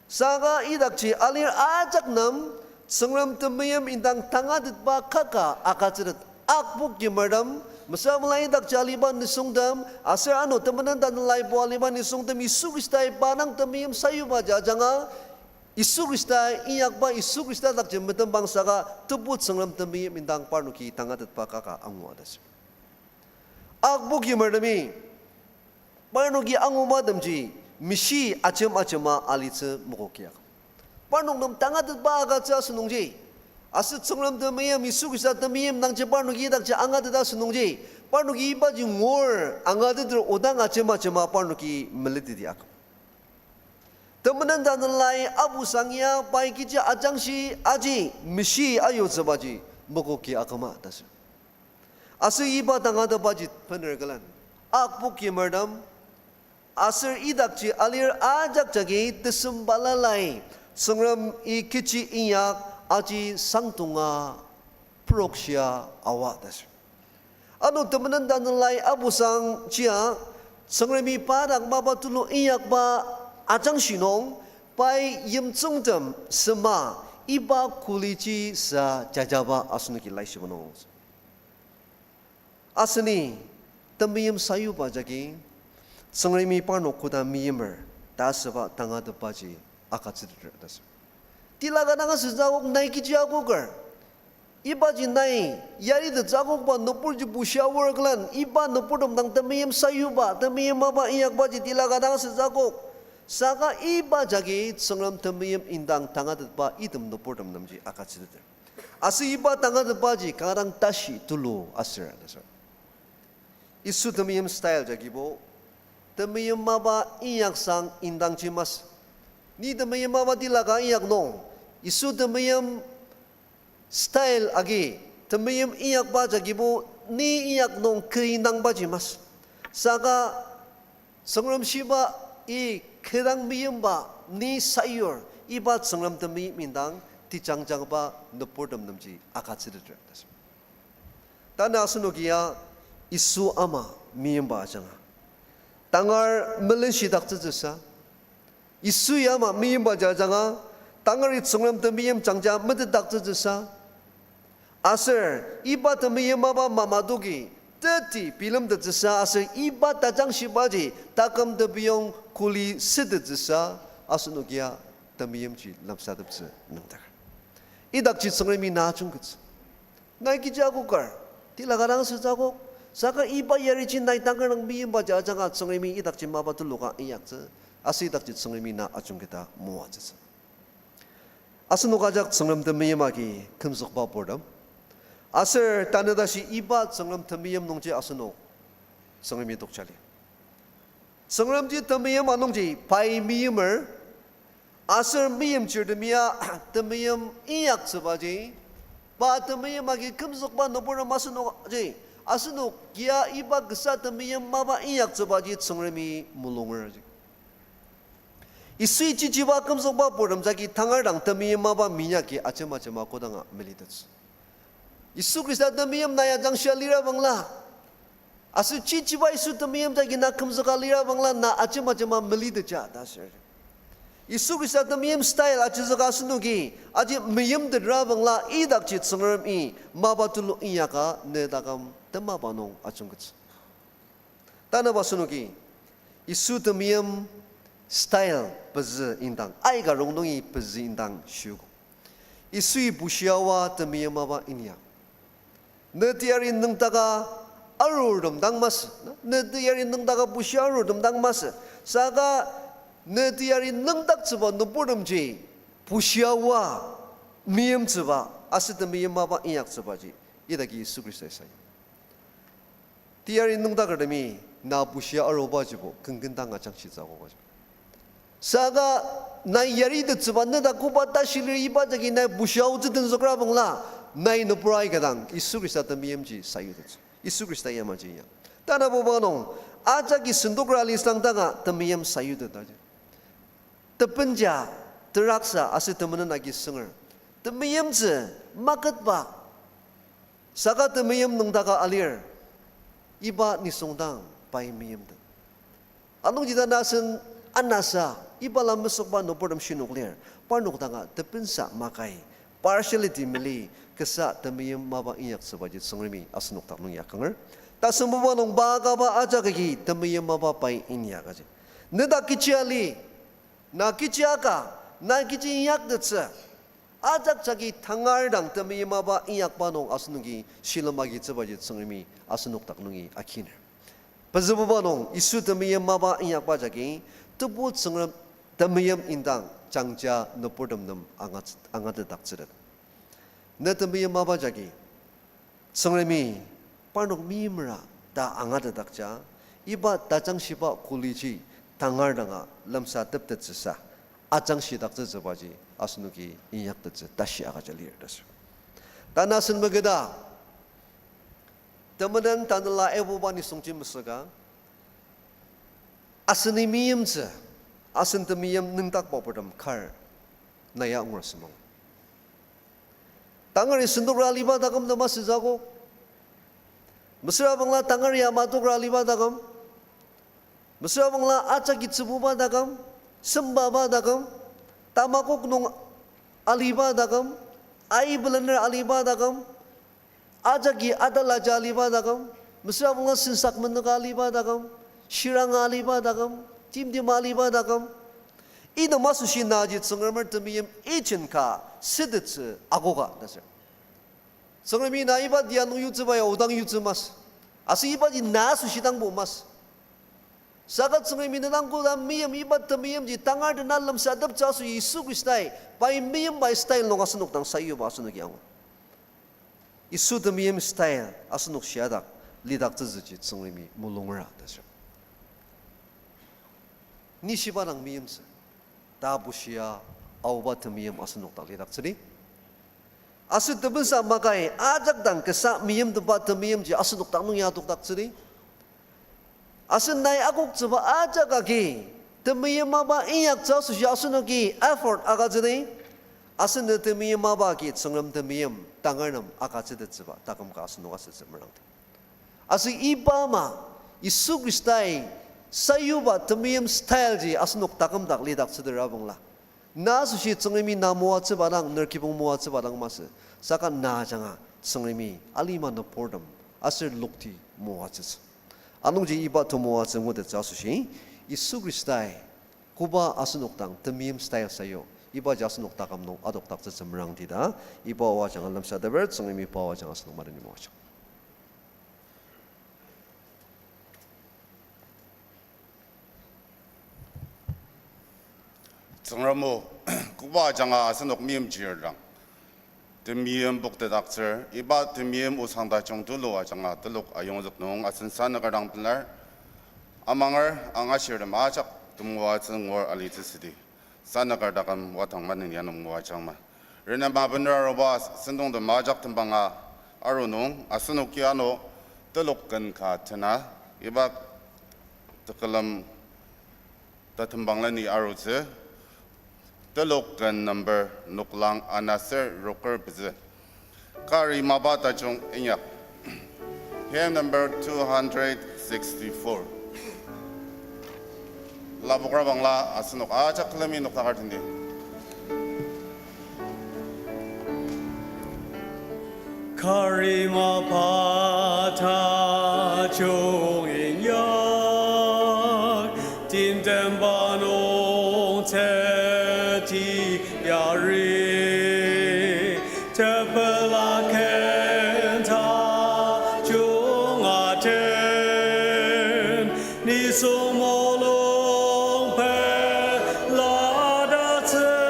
Saga idakji alir ajak nam sengram temiyam indang tangadet ba kaka akajirat akbuk jimardam Masa mulai dak jaliban ni sungdam, aser anu temenan dan lai bualiban ni sungdam isu Kristai banang temiyam sayu baja janga isu Kristai iyak ba isu Kristai dak jembatan bangsa ka tebut sengram temiyam indang parnuki tangadet pa kaka angu adas. Akbuk yimerdami parnuki angu madamji misi acem-acema alitse mokokiak. Parnuk nam tangadet pa agaja sunungji. Asyik sengram temiyam isu Kristai temiyam nang je parnuki dak je angat dah sunungji parnuki iba je ngor angat itu odang acema-acema parnuki meliti diak. Temenan dan lai abu sangya pai kija ajang si aji misi ayo sebaji mokoki akama das. Asyik iba tangat baji penergalan. Akbuk yemerdam asyik idak je alir ajak jagi tesembalalai sengram ikici iyak aji sangtunga proksia awak das. Anu temenan dan lai abu sang cia sengremi padak bapa tulu iyak ba ajang sinong pai yem cungdam sema iba kulici sa jajaba asnuki lai simonong. Asni temiyem sayu ba jagi sengremi panok kuda miyemer dasaba tanga depaji akatsidra das. Tilaga nanga sejauh naiki jago ker, iba jinai yari de jagok ba nopur ji bushawar klan iba nopur dom dang temiyem sayuba temiyem maba iyak ba ji tilaga dang se jagok saka iba jagi sangram temiyem indang tangat ba idem nopur dom namji akachide asi iba tangat ba ji karang tashi tulu asir dasar isu temiyem style jagi bo temiyem maba iyak sang indang cimas ni temiyem maba tilaga iyak nong isu temiyem style agi temiyem iyak ba jagibo ni iyak nong keinang ba jimas saka sangram shiba I kerang miyem ba ni sayur iba sangram temi mindang ti jangjang ba nopor dam namji akachide das tana sunugia isu ama miyem ba janga tangar melensi dak jesa isu yama miyem ba janga tangar it sangram temiyem jangja med dak jesa Aser iba temiyem maba mamadugi teti film de jesa aser iba tajang shibaji takam de biyong kuli sid jesa asunugia temiyem ji lamsa de bse nangtar idak ji sangremi na chungkut nai ki jago kar tilagarang se jago saka iba yari ji nai tangar nang miyem ba janga sangremi idak ji maba tuluka iyak je asi idak ji sangremi na achungkita muwa jesa asunuga jak sangram temiyem agi kumsuk ba bordam Aser tanadashi iba sangram temiyem nongje asuno sangrami dokchali sangram ji temiyem anongji pai miyemer aser miyem chirdemia temiyem iyak sebaji ba temiyem agi kumsuk ba nopor masuno ji asuno kia iba gesa temiyem maba iyak sebaji sangrami mulonger ji isui ji jiwa kumsuk ba boram jagi tangarang temiyem maba minyaki achema chema kodanga melitats Isu Krista temiyem naya jangsha lira bangla asu cici isu temiyem jagi na kumzaka lira bangla na acema meli de ja dasar Isu Krista temiyem style acizaka sunugi aji miyem de ra bangla idak cit sangram I mabatulu iyaka ne dagam tema banong acungkut tana basunugi isu temiyem style peze indang aiga rongdongi peze indang shugo isu bushiawa temiyem maba inya Netiari nung taga arur dum dang mas, netiari nung taga busyaru dum dang mas, saka netiari nung tak coba nupurdum ji busyawa miyem coba asit miyem maba iyak coba ji, idaki Yesus Kristus saya. Tiari nung taga demi na busya aroba jibo kengkentang acang si jago bajo. Saka na yari de coba neda kuba tashilir iba jagi na busyawu jidun zokra bangla. Nai nupurai kadang Yesus Kristus temiyem ji sayudet Yesus Kristus yama ji ya tana bobanong aja ki senduk rali sang tanga temiyem sayudet aja tepenja teraksa asu temenan lagi senger temiyem je makat ba saka temiyem nung daga alir iba ni songdang pai miyem de anong jita nasen anasa iba lam mesok ba nopordam shinuklir parnok tanga tepensa makai partiality mili kesa temiyem maba iyak sebagai sangrimi asnuk tak nung yakanger ta semua nung baga ba aja kaki temiyem maba pai inya kaje neda kiciali na kiciaka na kici iyak detsa ajak jagi tangar dang temiyem maba iyak panong asnugi silamagi sebagai sangrimi asnuk tak nungi akhir pezebuba nung isu temiyem maba iyak ba jagi tebut sangram temiyem indang jangja nopordam nam angat tak cerat Netemiyem maba jagi sangremi parnok mimra ta angat dakja iba tajang siba kuliji tangar danga lamsa tep sesa ajang sidak jebaji asnuki inyak tetse tashi aga jalir das tanasen megeda temenan tanala ebu bani songji mesaga asni miyem je asen temiyem ningtak popodam kar naya ngurasmong Tangari senduk raliba dagam nama sejago. Mesra bangla tangari amatuk raliba dagam. Mesra bangla acak itsebuba dagam. Sembaba dagam. Tamakuk nung aliba dagam. Ai belener aliba dagam. Ajaki adalaja aliba dagam. Mesra bangla sensak menuk aliba dagam. Shirang aliba dagam. Timdim aliba dagam. Ina masushi najit sangramer temiyem ichin ka sidetse agoga dasar 성님이 나 이바 디아노 유즈바야 오당 유즈마스 아스 이바지 나수 시당 보마스 sagat sungai minang ko dam miyam ibat ta miyam ji tangar de nalam sadap chasu Yesu Kristai pai miyam bai style no asunuk tang sayu ba asunuk yang Yesu de miyam style asunuk shiadak lidak tzu ji sungai mi mulungra da sha ni shibarang miyam sa da bushia awba ta miyam asunuk ta lidak tsri asu de bensa makai ajak dang kesa miyam de ba ta miyam ji asunuk tang nu ya duk dak tsri asin nai akuk coba aja kaki temiyam maba iyak jauh susah asunuki effort agak jadi asin de temiyam maba ki senglam temiyam tanganam agak jadi coba takam kasun nugas semerang asin iba ma Yesu Kristai sayuba temiyam style ji asunuk takam tak lidak sedera bangla na susi senglimi na muat sebarang nerkibung muat sebarang mas sakan na janga senglimi alima no pordam asir lukti muat ses anungji iba tomoa semua de jasusi Yesu Kristai kuba asunuk tang temim style sayo iba jasunuk takam no adok tak semerang tidak iba wa jangan lam sadaber sengimi bawa jangan asunuk marani mo 정라모 구바장아 아스녹 미엠지얼랑 드미엠 복대닥처 이바 드미엠 우상다 정도로 아장아 들록 아용적 농 아슨 산나가랑 블날 아망을 앙아시르 마작 dumwa tsengor alitisidi 산나가다감 와탕만은 야놈 와장마 레나 마분라로바 선동 더 마작 tum방아 아로농 아스녹기아노 들록근 가트나 이바特kalам tatumbanglani 아로즈 Telokan number nuklang anasir roker bizi. Kari mabata jong inyak. Here number 264. Labukra bangla asunok ajak lemi nuktakar tindi. Kari mabata jong inyak. Timtem banong te. Yari tepelaken ta jungaten ni somolong pe ladaten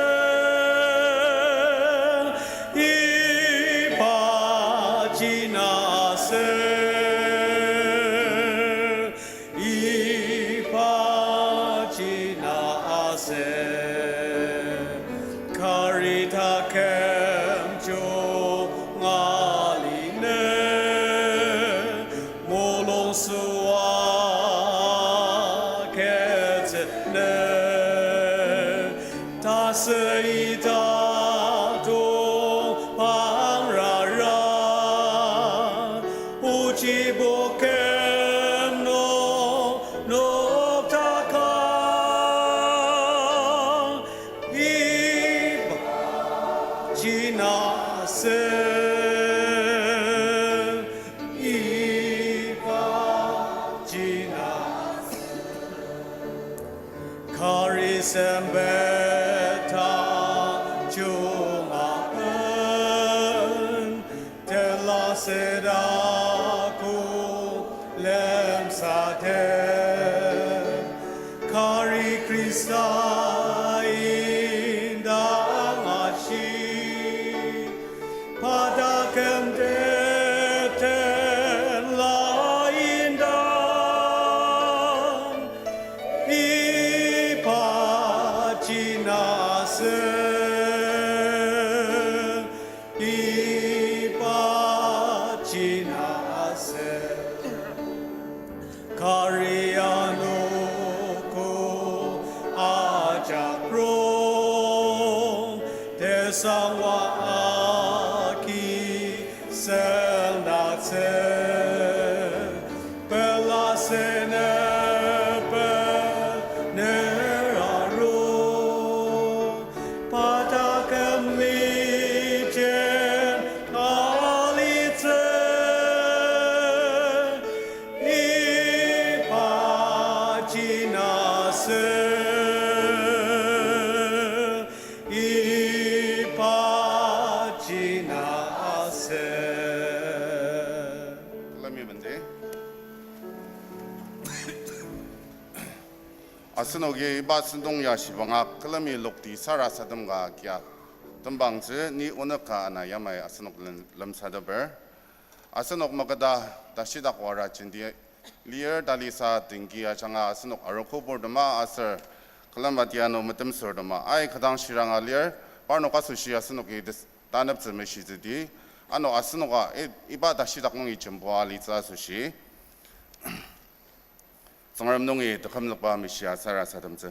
ipajinase Karita kem jo ngaline molong suwa ketne ta seida do pangrara uji bokem no taka Jinase iba jinase Kari sembeta jungapen Tela sedaku lem sate Kari Krista indang ashi Padakem deten laindang ipajinase ipajinase Kariano ko ajakro desangwa Sendatse Bella Senepe Neraro Patakam Lijen Alitze Ipajinase Ipajinase 아스노기 이바스동야 시방아 클라미 록디 사라사담가 기야 덤방즈 니 오너카 아나 야마이 아스녹 람사다버 아스녹 마가다 다시닥 와라 진디 리어 달리사 딩기야 장아 아스녹 아로코보르마 아서 클라마디아노 마템서르마 아이 카당 시랑아 리어 파노카 수시 아스녹이 다납즈 메시즈디 아노 아스녹아 이바 다시닥 몽이 점보아 리자 수시 정람농이 덕함럭바 미시아 사라사담즈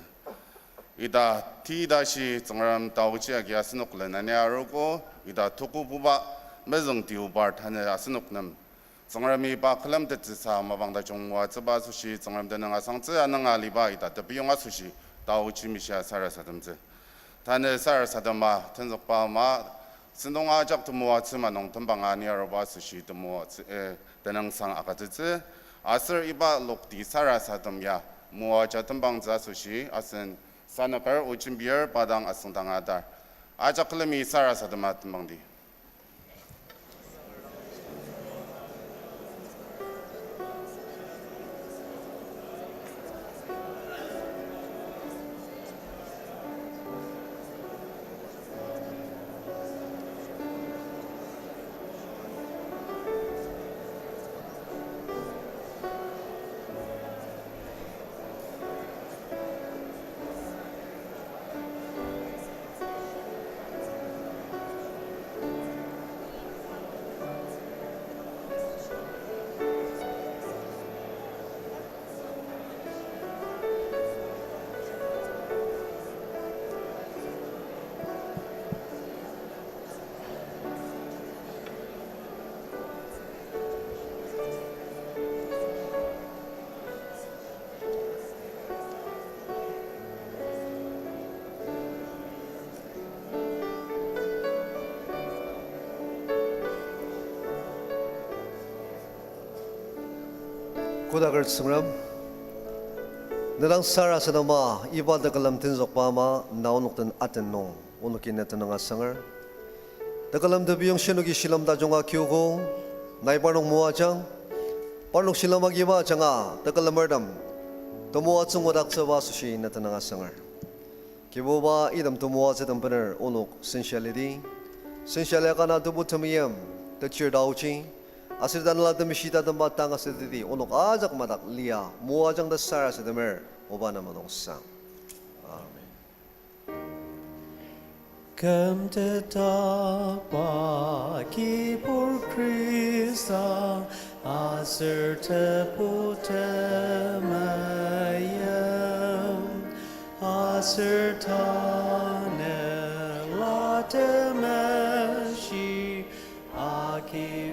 이다 티다시 정람 다우지아기 아스녹레나냐로고 이다 토쿠부바 메정 디우바 타네 아스녹남 정람이 바 클람데츠사 마방다 종와 츠바수시 정람데는 아상츠 아능아 리바 이다 더비용아 수시 다우지 미시아 사라사담즈 타네 사라사담마 텐석바마 신동아 작투모와 츠마농 덤방아니아로바 수시 드모 데능상 아가즈즈 아슬 이바 록디 사라사담야 무아 자탐방자 수시 아슨 사나카 우침비어 바당 아승당하다 아자클레미 사라사담아 탐방디 고다글 승람 내랑 사라사다마 이바다 kallam tinzokpama naunuktan atenong unukin netananga sangar dakalam dabiyong shinugi shilam dajonga kyugo naiparnong muajang parnok shilamagi ba janga dakalamardam tomuatsung wadaksa wasushi netananga sangar kiboba idam tomuatsedam paner unuk sensuality sensualakana dubutamiyam takchir dauchi asirdan ladam mishita dam batang asididi onok ajak madak lia muajang da sara sedemer obana manong sang Come to tapa kipur Krista aserta putamayam aserta ne latamashi aki